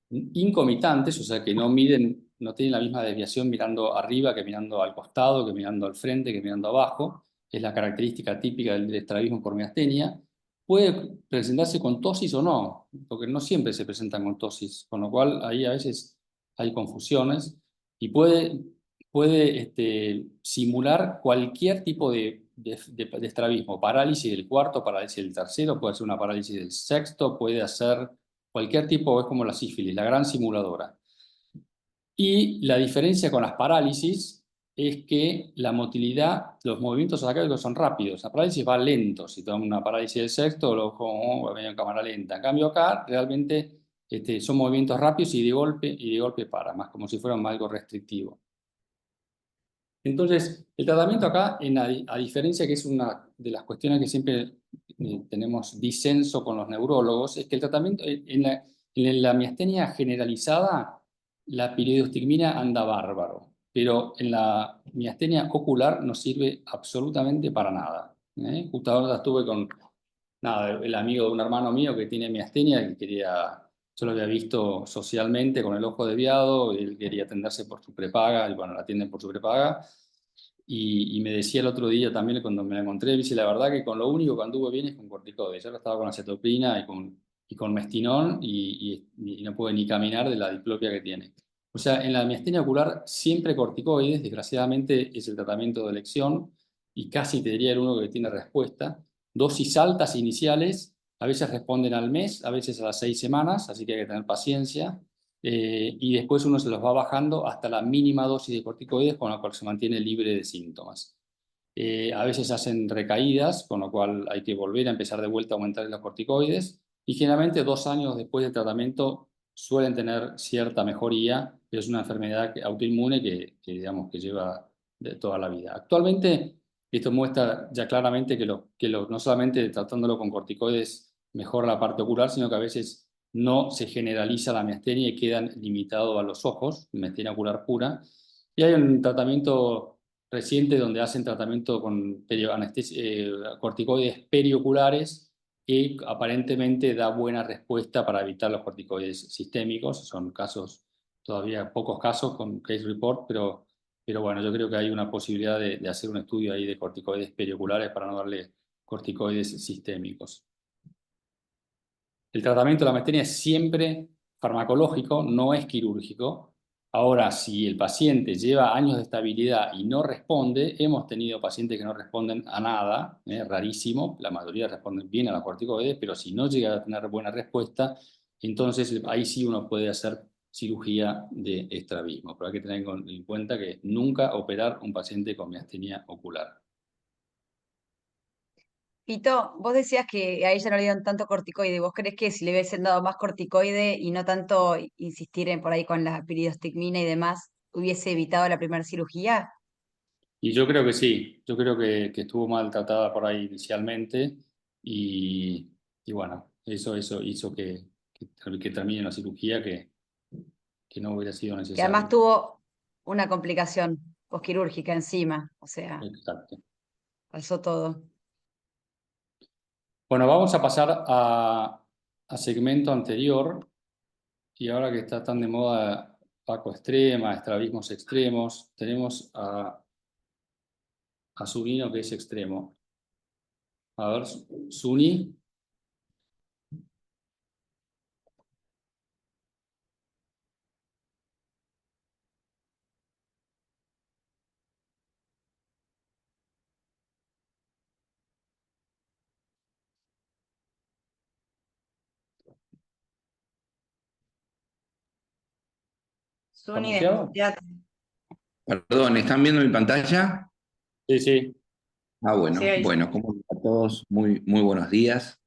incomitantes, o sea que no tienen la misma desviación mirando arriba que mirando al costado, que mirando al frente, que mirando abajo. Es la característica típica del estrabismo por miastenia. Puede presentarse con tosis o no, porque no siempre se presentan con tosis, con lo cual ahí a veces hay confusiones y puede simular cualquier tipo de estrabismo, parálisis del cuarto, parálisis del tercero, puede ser una parálisis del sexto, puede hacer cualquier tipo, es como la sífilis, la gran simuladora. Y la diferencia con las parálisis es que la motilidad, los movimientos acálicos son rápidos, la parálisis va lento, si toma una parálisis del sexto, va medio en cámara lenta. En cambio acá realmente son movimientos rápidos y de golpe para, más como si fuera algo restrictivo. Entonces, el tratamiento acá, a diferencia que es una de las cuestiones que siempre tenemos disenso con los neurólogos, es que el tratamiento, en la miastenia generalizada, la piridostigmina anda bárbaro, pero en la miastenia ocular no sirve absolutamente para nada. Justo ahora estuve con el amigo de un hermano mío que tiene miastenia y yo lo había visto socialmente con el ojo desviado, él quería atenderse por su prepaga, y bueno, la atienden por su prepaga, y me decía el otro día también cuando me la encontré, dice, la verdad que con lo único que anduve bien es con corticoides, yo estaba con acetopina y con mestinón y no puede ni caminar de la diplopia que tiene. O sea, en la miastenia ocular siempre corticoides, desgraciadamente es el tratamiento de elección y casi te diría el único que tiene respuesta. Dosis altas iniciales, a veces responden al mes, a veces a las 6 semanas, así que hay que tener paciencia. Y después uno se los va bajando hasta la mínima dosis de corticoides con la cual se mantiene libre de síntomas. A veces hacen recaídas, con lo cual hay que volver a empezar de vuelta a aumentar los corticoides. Y generalmente 2 años después del tratamiento suelen tener cierta mejoría, pero es una enfermedad autoinmune digamos, que lleva de toda la vida. Actualmente, esto muestra ya claramente que no solamente tratándolo con corticoides mejora la parte ocular, sino que a veces no se generaliza la miastenia y quedan limitados a los ojos, miastenia ocular pura. Y hay un tratamiento reciente donde hacen tratamiento con corticoides perioculares que aparentemente da buena respuesta para evitar los corticoides sistémicos. Son casos, todavía pocos casos con case report, pero bueno, yo creo que hay una posibilidad de hacer un estudio ahí de corticoides perioculares para no darle corticoides sistémicos. El tratamiento de la miastenia es siempre farmacológico, no es quirúrgico. Ahora, si el paciente lleva años de estabilidad y no responde, hemos tenido pacientes que no responden a nada, rarísimo, la mayoría responden bien a la corticoides, pero si no llega a tener buena respuesta, entonces ahí sí uno puede hacer cirugía de estrabismo. Pero hay que tener en cuenta que nunca operar un paciente con miastenia ocular. Pito, vos decías que a ella no le dieron tanto corticoide. ¿Vos crees que si le hubiesen dado más corticoide y no tanto insistir en por ahí con la piridostigmina y demás, hubiese evitado la primera cirugía? Y yo creo que sí, yo creo que estuvo mal tratada por ahí inicialmente y bueno, eso hizo que termine la cirugía que no hubiera sido Que además necesario. tuvo una complicación posquirúrgica encima, o sea, Exacto. pasó todo. Bueno, vamos a pasar a segmento anterior y ahora que está tan de moda Paco extrema, estrabismos extremos, tenemos a Zunino que es extremo. A ver, Zuni. Suni, ¿Muteado? desmuteate. Perdón, ¿están viendo mi pantalla? Sí, sí. Ah, bueno, Sí, ahí sí. bueno, ¿cómo están a todos? Muy buenos días.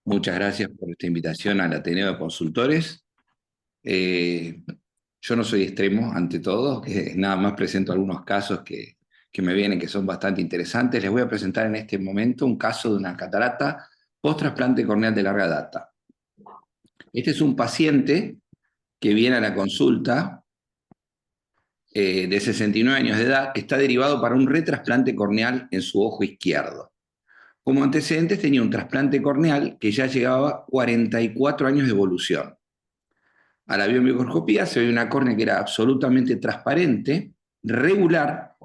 Muchas gracias por esta invitación al Ateneo de Consultores. Yo no soy extremo, ante todo, que nada más presento algunos casos que me vienen que son bastante interesantes. Les voy a presentar en este momento un caso de una catarata post-trasplante corneal de larga data. Este es un paciente que viene a la consulta de 69 años de edad, que está derivado para un retrasplante corneal en su ojo izquierdo. Como antecedentes tenía un trasplante corneal que ya llegaba a 44 años de evolución. A la biomicroscopía se ve una córnea que era absolutamente transparente, regular,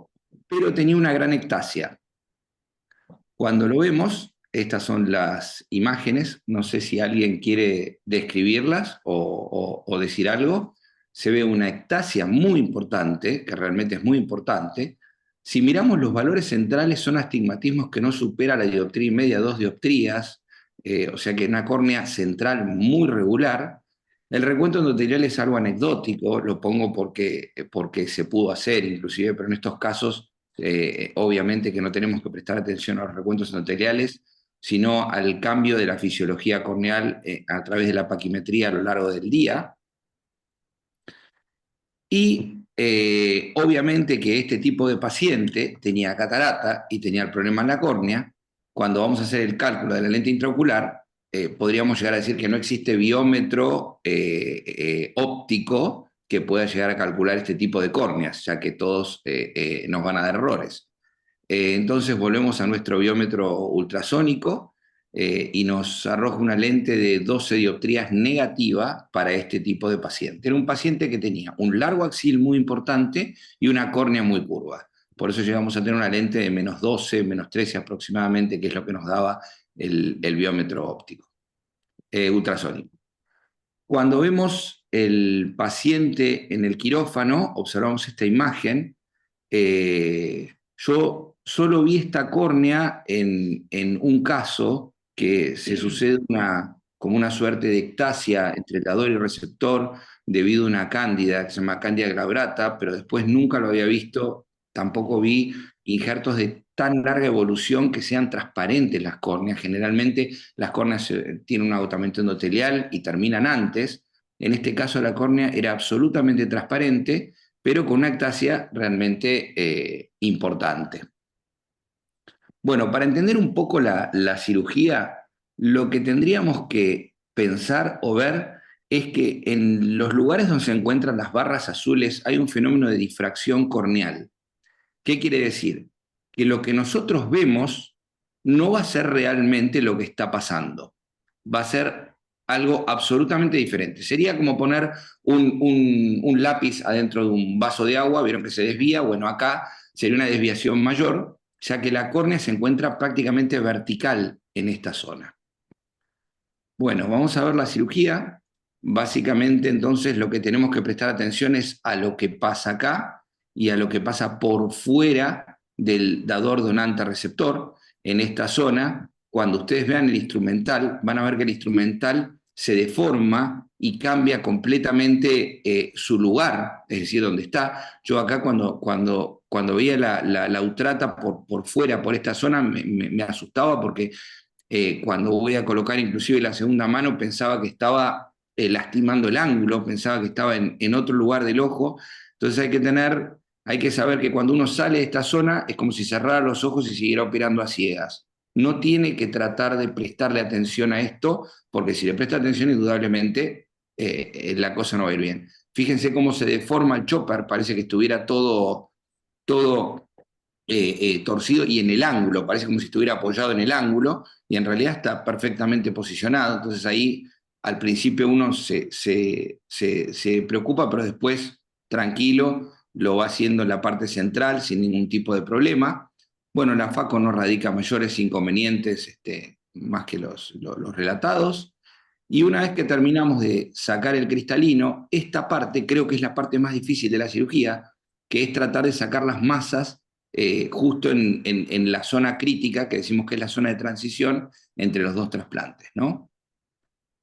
pero tenía una gran ectasia. Cuando lo vemos, estas son las imágenes, no sé si alguien quiere describirlas o decir algo. Se ve una ectasia muy importante, que realmente es muy importante. Si miramos los valores centrales, son astigmatismos que no supera la dioptría y media, 2 dioptrías, o sea que una córnea central muy regular. El recuento endotelial es algo anecdótico, lo pongo porque se pudo hacer inclusive, pero en estos casos obviamente que no tenemos que prestar atención a los recuentos endoteliales, sino al cambio de la fisiología corneal a través de la paquimetría a lo largo del día. Y obviamente que este tipo de paciente tenía catarata y tenía el problema en la córnea. Cuando vamos a hacer el cálculo de la lente intraocular, podríamos llegar a decir que no existe biómetro óptico que pueda llegar a calcular este tipo de córneas, ya que todos nos van a dar errores. Entonces volvemos a nuestro biómetro ultrasónico y nos arroja una lente de 12 dioptrías negativa para este tipo de paciente. Era un paciente que tenía un largo axil muy importante y una córnea muy curva. Por eso llegamos a tener una lente de menos 12, menos 13 aproximadamente, que es lo que nos daba el biómetro óptico, ultrasónico. Cuando vemos el paciente en el quirófano, observamos esta imagen, yo solo vi esta córnea en un caso que se sucede como una suerte de ectasia entre el dador y el receptor debido a una cándida que se llama Candida glabrata, pero después nunca lo había visto, tampoco vi injertos de tan larga evolución que sean transparentes las córneas. Generalmente las córneas tienen un agotamiento endotelial y terminan antes. En este caso la córnea era absolutamente transparente, pero con una ectasia realmente importante. Bueno, para entender un poco la cirugía, lo que tendríamos que pensar o ver es que en los lugares donde se encuentran las barras azules hay un fenómeno de difracción corneal. ¿Qué quiere decir? Que lo que nosotros vemos no va a ser realmente lo que está pasando. Va a ser algo absolutamente diferente. Sería como poner un lápiz adentro de un vaso de agua, vieron que se desvía, bueno, acá sería una desviación mayor, ya que la córnea se encuentra prácticamente vertical en esta zona. Bueno, vamos a ver la cirugía. Básicamente, entonces, lo que tenemos que prestar atención es a lo que pasa acá y a lo que pasa por fuera del dador donante receptor. En esta zona, cuando ustedes vean el instrumental, van a ver que el instrumental se deforma y cambia completamente su lugar, es decir, donde está. Yo acá cuando veía la utrata por fuera, por esta zona, me asustaba porque cuando voy a colocar inclusive la segunda mano pensaba que estaba lastimando el ángulo, pensaba que estaba en otro lugar del ojo. Entonces hay que saber que cuando uno sale de esta zona es como si cerrara los ojos y siguiera operando a ciegas. No tiene que tratar de prestarle atención a esto, porque si le presta atención, indudablemente la cosa no va a ir bien. Fíjense cómo se deforma el chopper, parece que estuviera todo torcido y en el ángulo, parece como si estuviera apoyado en el ángulo, y en realidad está perfectamente posicionado. Entonces ahí al principio uno se preocupa, pero después, tranquilo, lo va haciendo en la parte central sin ningún tipo de problema. Bueno, la FACO no radica mayores inconvenientes más que los relatados. Y una vez que terminamos de sacar el cristalino, esta parte creo que es la parte más difícil de la cirugía, que es tratar de sacar las masas justo en la zona crítica, que decimos que es la zona de transición entre los dos trasplantes, ¿no?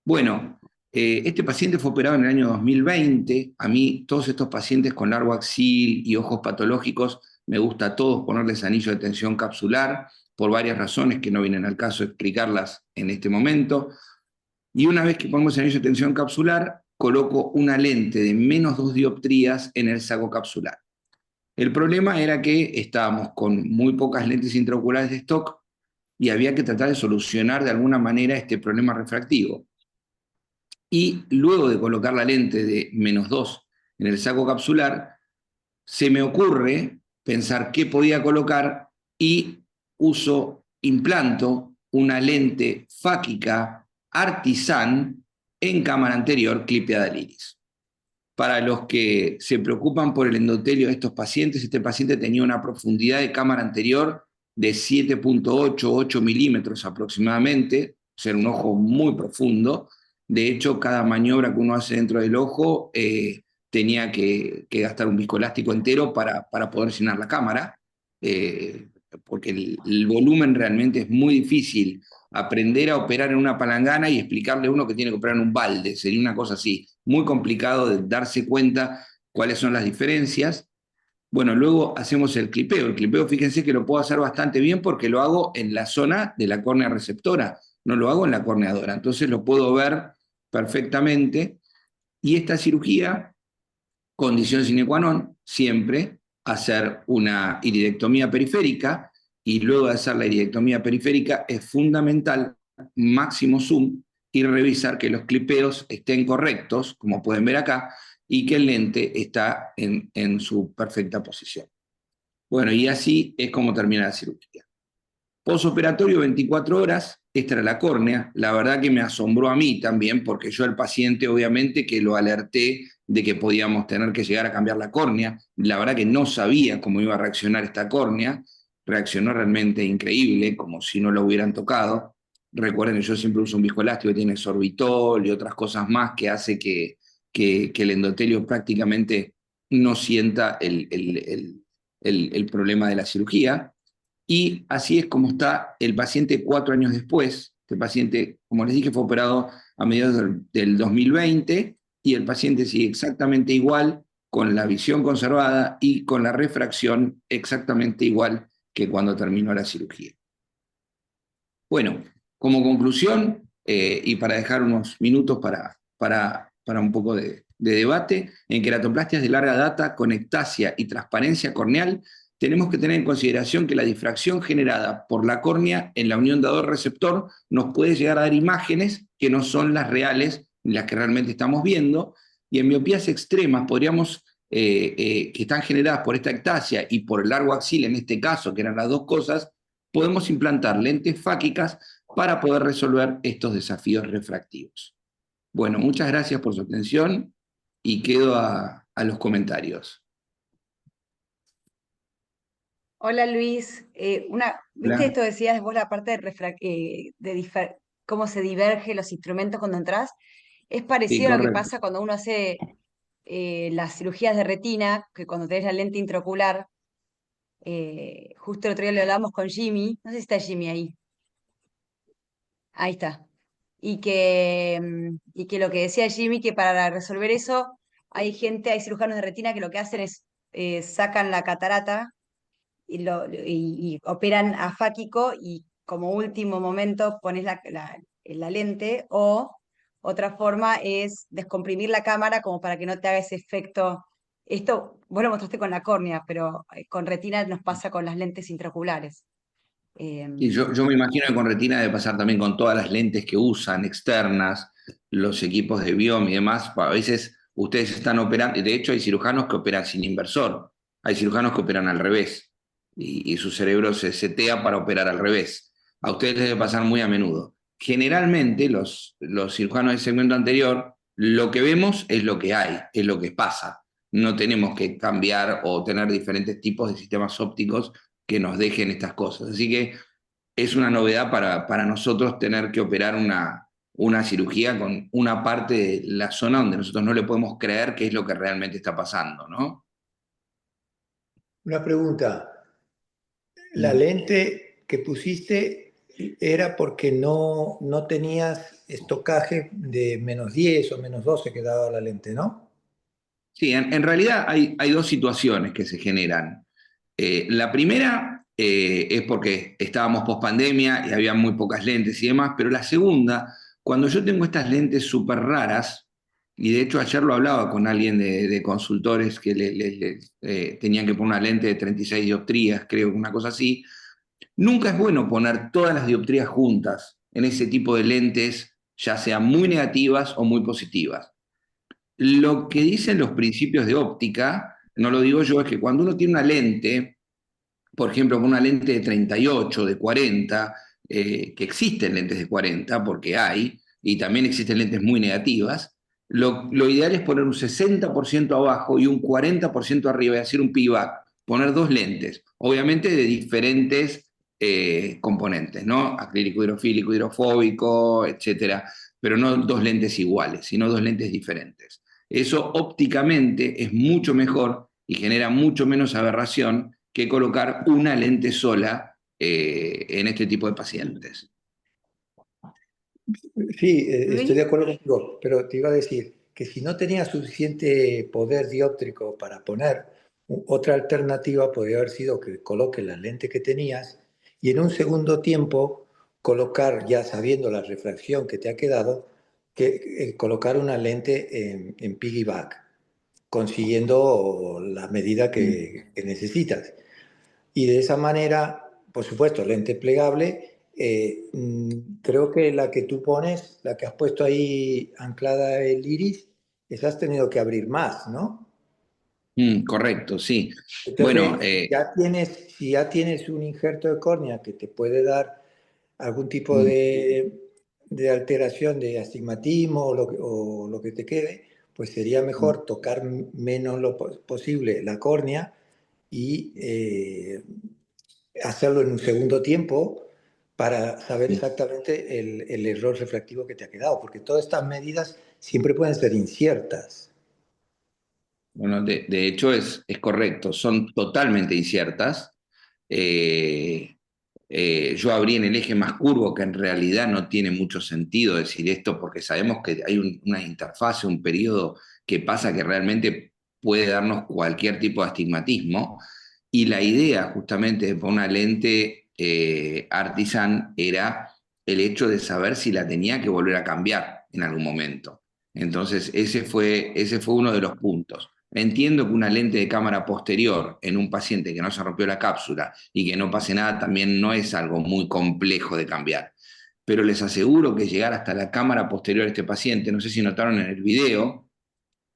Bueno, este paciente fue operado en el año 2020. A mí todos estos pacientes con largo axil y ojos patológicos me gusta a todos ponerles anillo de tensión capsular por varias razones que no vienen al caso explicarlas en este momento. Y una vez que ponemos anillo de tensión capsular, coloco una lente de -2 dioptrías en el saco capsular. El problema era que estábamos con muy pocas lentes intraoculares de stock y había que tratar de solucionar de alguna manera este problema refractivo. Y luego de colocar la lente de -2 en el saco capsular, se me ocurre pensar qué podía colocar y implanto una lente fáquica Artisan en cámara anterior clipeada al iris. Para los que se preocupan por el endotelio de estos pacientes, este paciente tenía una profundidad de cámara anterior de 7.8 milímetros aproximadamente, o sea, un ojo muy profundo. De hecho, cada maniobra que uno hace dentro del ojo tenía que gastar un viscoelástico entero para poder llenar la cámara, porque el volumen realmente es muy difícil. Aprender a operar en una palangana y explicarle a uno que tiene que operar en un balde, sería una cosa así, muy complicado de darse cuenta cuáles son las diferencias. Bueno, luego hacemos el clipeo. El clipeo, fíjense que lo puedo hacer bastante bien porque lo hago en la zona de la córnea receptora, no lo hago en la córneadora, entonces lo puedo ver perfectamente. Y esta cirugía, condición sine qua non, siempre hacer una iridectomía periférica, y luego de hacer la iridectomía periférica es fundamental máximo zoom y revisar que los clipeos estén correctos, como pueden ver acá, y que el lente está en su perfecta posición. Bueno, y así es como termina la cirugía. Posoperatorio 24 horas, esta era la córnea. La verdad que me asombró a mí también, porque yo al paciente obviamente que lo alerté de que podíamos tener que llegar a cambiar la córnea. La verdad que no sabía cómo iba a reaccionar esta córnea. Reaccionó realmente increíble, como si no lo hubieran tocado. recuerden que yo siempre uso un viscoelástico que tiene sorbitol y otras cosas más que hace que el endotelio prácticamente no sienta el problema de la cirugía. Y así es como está el paciente 4 años después. Este paciente, como les dije, fue operado a mediados del 2020 y el paciente sigue exactamente igual, con la visión conservada y con la refracción exactamente igual que cuando terminó la cirugía. Bueno, como conclusión, y para dejar unos minutos para un poco de debate, en queratoplastias de larga data con ectasia y transparencia corneal, tenemos que tener en consideración que la difracción generada por la córnea en la unión dador-receptor nos puede llegar a dar imágenes que no son las reales, las que realmente estamos viendo, y en miopías extremas podríamos, que están generadas por esta ectasia y por el largo axil, en este caso, que eran las dos cosas, podemos implantar lentes fáquicas para poder resolver estos desafíos refractivos. Bueno, muchas gracias por su atención y quedo a los comentarios. Hola Luis, ¿viste Hola. esto decías vos la parte cómo se divergen los instrumentos cuando entras? Es Sí, parecido a lo que correcto. pasa cuando uno hace las cirugías de retina, que cuando tenés la lente intraocular, justo el otro día lo hablamos con Jimmy, no sé si está Jimmy ahí, ahí está, y que lo que decía Jimmy, que para resolver eso hay cirujanos de retina que lo que hacen es sacan la catarata y operan afáquico y como último momento pones la lente, o otra forma es descomprimir la cámara como para que no te haga ese efecto. Esto vos lo mostraste con la córnea, pero con retina nos pasa con las lentes intraoculares. Y yo me imagino que con retina debe pasar también con todas las lentes que usan, externas, los equipos de biom y demás. A veces ustedes están operando, y de hecho hay cirujanos que operan sin inversor, hay cirujanos que operan al revés, y su cerebro se setea para operar al revés. A ustedes les debe pasar muy a menudo. Generalmente los cirujanos del segmento anterior, lo que vemos es lo que hay, es lo que pasa. No tenemos que cambiar o tener diferentes tipos de sistemas ópticos que nos dejen estas cosas. Así que es una novedad para nosotros tener que operar una cirugía con una parte de la zona donde nosotros no le podemos creer qué es lo que realmente está pasando, ¿no? Una pregunta. ¿La lente que pusiste era porque no tenías estocaje de -10 o -12 que daba la lente, no? Sí, en realidad hay dos situaciones que se generan. La primera es porque estábamos post pandemia y había muy pocas lentes y demás, pero la segunda, cuando yo tengo estas lentes súper raras, y de hecho ayer lo hablaba con alguien de consultores que tenían que poner una lente de 36 dioptrías, creo que una cosa así, nunca es bueno poner todas las dioptrías juntas en ese tipo de lentes, ya sean muy negativas o muy positivas. Lo que dicen los principios de óptica, no lo digo yo, es que cuando uno tiene una lente, por ejemplo, con una lente de 38, de 40, que existen lentes de 40, porque hay, y también existen lentes muy negativas, lo ideal es poner un 60% abajo y un 40% arriba y hacer un piggyback, poner dos lentes, obviamente de diferentes componentes, ¿no? Acrílico hidrofílico, hidrofóbico, etcétera, pero no dos lentes iguales, sino dos lentes diferentes. Eso ópticamente es mucho mejor y genera mucho menos aberración que colocar una lente sola en este tipo de pacientes. Sí, estoy de Luis, acuerdo contigo, pero te iba a decir que si no tenías suficiente poder dióptrico para poner otra alternativa, podría haber sido que coloques la lente que tenías y en un segundo tiempo colocar, ya sabiendo la refracción que te ha quedado, colocar una lente en piggyback, consiguiendo la medida que necesitas. Y de esa manera, por supuesto, lente plegable. Creo que la que tú pones, la que has puesto ahí anclada el iris, esa has tenido que abrir más, ¿no? Correcto, sí. Entonces, Bueno, si ya tienes un injerto de córnea que te puede dar algún tipo mm, de alteración de astigmatismo o lo que te quede, pues sería mejor tocar menos lo posible la córnea y hacerlo en un segundo tiempo para saber exactamente el error refractivo que te ha quedado, porque todas estas medidas siempre pueden ser inciertas. Bueno, de hecho es correcto, son totalmente inciertas. Yo abrí en el eje más curvo, que en realidad no tiene mucho sentido decir esto, porque sabemos que hay una interfase, un periodo que pasa que realmente puede darnos cualquier tipo de astigmatismo. Y la idea justamente de poner una lente Artisan era el hecho de saber si la tenía que volver a cambiar en algún momento. Entonces ese fue uno de los puntos. Entiendo que una lente de cámara posterior en un paciente que no se rompió la cápsula y que no pase nada también no es algo muy complejo de cambiar. Pero les aseguro que llegar hasta la cámara posterior de este paciente, no sé si notaron en el video,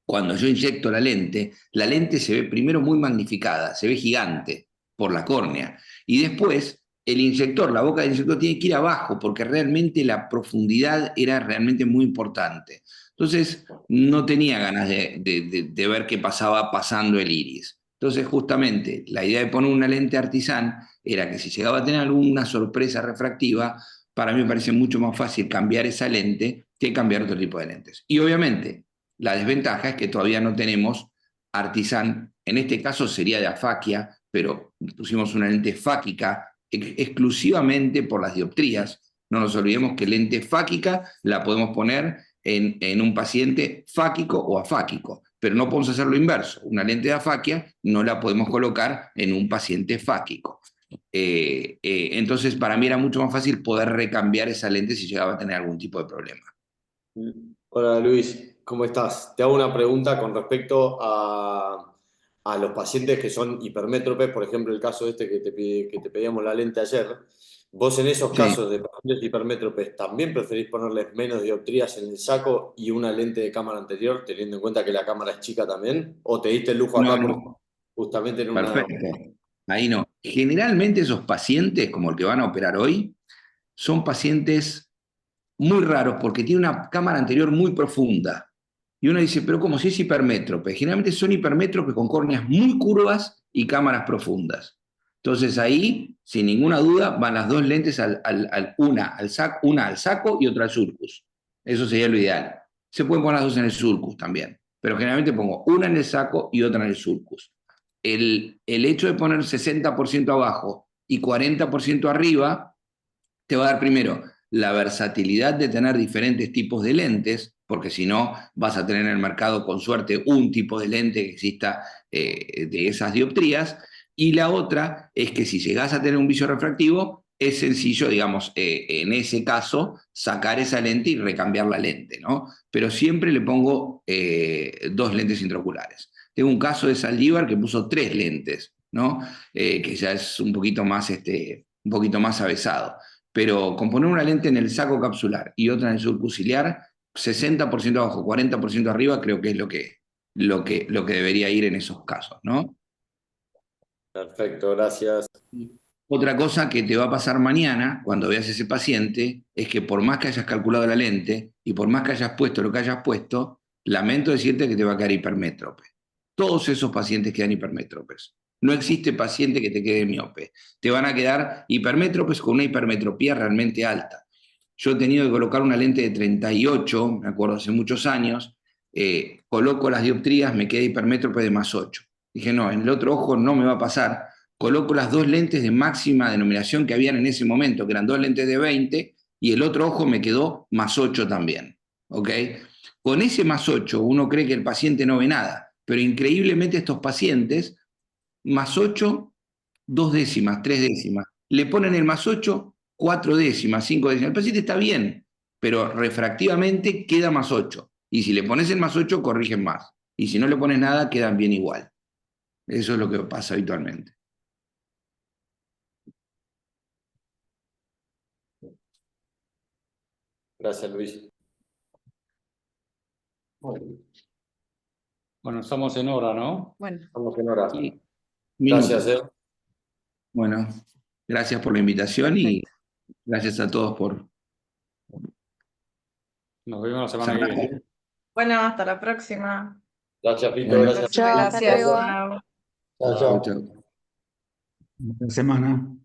cuando yo inyecto la lente se ve primero muy magnificada, se ve gigante por la córnea. Y después el inyector, la boca del inyector tiene que ir abajo porque realmente la profundidad era realmente muy importante. Entonces no tenía ganas de ver qué pasaba pasando el iris. Entonces justamente la idea de poner una lente Artisan era que si llegaba a tener alguna sorpresa refractiva, para mí me parece mucho más fácil cambiar esa lente que cambiar otro tipo de lentes. Y obviamente la desventaja es que todavía no tenemos Artisan, en este caso sería de afaquia, pero pusimos una lente fáquica exclusivamente por las dioptrías. No nos olvidemos que lente fáquica la podemos poner en un paciente fáquico o afáquico, pero no podemos hacer lo inverso. Una lente de afaquia no la podemos colocar en un paciente fáquico. Entonces, para mí era mucho más fácil poder recambiar esa lente si llegaba a tener algún tipo de problema. Hola Luis, ¿cómo estás? Te hago una pregunta con respecto a los pacientes que son hipermétropes, por ejemplo, el caso este que te pedíamos la lente ayer. ¿Vos en esos casos de pacientes hipermétropes también preferís ponerles menos dioptrías en el saco y una lente de cámara anterior, teniendo en cuenta que la cámara es chica también? ¿O te diste el lujo acá justamente en una... Perfecto. Ahí no. Generalmente esos pacientes, como el que van a operar hoy, son pacientes muy raros porque tienen una cámara anterior muy profunda. Y uno dice, pero ¿cómo si es hipermétrope? Generalmente son hipermétropes con córneas muy curvas y cámaras profundas. Entonces ahí, sin ninguna duda, van las dos lentes, una al saco y otra al sulcus. Eso sería lo ideal. Se pueden poner las dos en el sulcus también, pero generalmente pongo una en el saco y otra en el sulcus. El hecho de poner 60% abajo y 40% arriba te va a dar primero la versatilidad de tener diferentes tipos de lentes, porque si no vas a tener en el mercado con suerte un tipo de lente que exista de esas dioptrías, y la otra es que si llegás a tener un vicio refractivo, es sencillo, digamos, en ese caso, sacar esa lente y recambiar la lente, ¿no? Pero siempre le pongo dos lentes intraoculares. Tengo un caso de Saldívar que puso 3 lentes, ¿no? Que ya es un poquito más avesado. Pero con poner una lente en el saco capsular y otra en el subciliar, 60% abajo, 40% arriba, creo que es lo que debería ir en esos casos, ¿no? Perfecto, gracias. Otra cosa que te va a pasar mañana, cuando veas a ese paciente, es que por más que hayas calculado la lente y por más que hayas puesto lo que hayas puesto, lamento decirte que te va a quedar hipermétrope. Todos esos pacientes quedan hipermétropes. No existe paciente que te quede miope. Te van a quedar hipermétropes con una hipermetropía realmente alta. Yo he tenido que colocar una lente de 38, me acuerdo hace muchos años, coloco las dioptrías, me queda hipermétrope de +8. Dije, no, en el otro ojo no me va a pasar. Coloco las dos lentes de máxima denominación que habían en ese momento, que eran 2 lentes de 20, y el otro ojo me quedó +8 también. ¿Ok? Con ese +8 uno cree que el paciente no ve nada, pero increíblemente estos pacientes, +8, 2 décimas, 3 décimas. Le ponen el +8, 4 décimas, 5 décimas. El paciente está bien, pero refractivamente queda +8. Y si le pones el +8, corrigen más. Y si no le pones nada, quedan bien igual. Eso es lo que pasa habitualmente. Gracias, Luis. Bueno, estamos en hora, ¿no? Bueno. Estamos en hora. Sí. Gracias, Bueno, gracias por la invitación y gracias a todos por... Nos vemos la semana que viene. Bueno, hasta la próxima. Gracias, Pito. Bueno. Gracias. Chao, hasta luego. Chao, chao. Chao. Buena semana.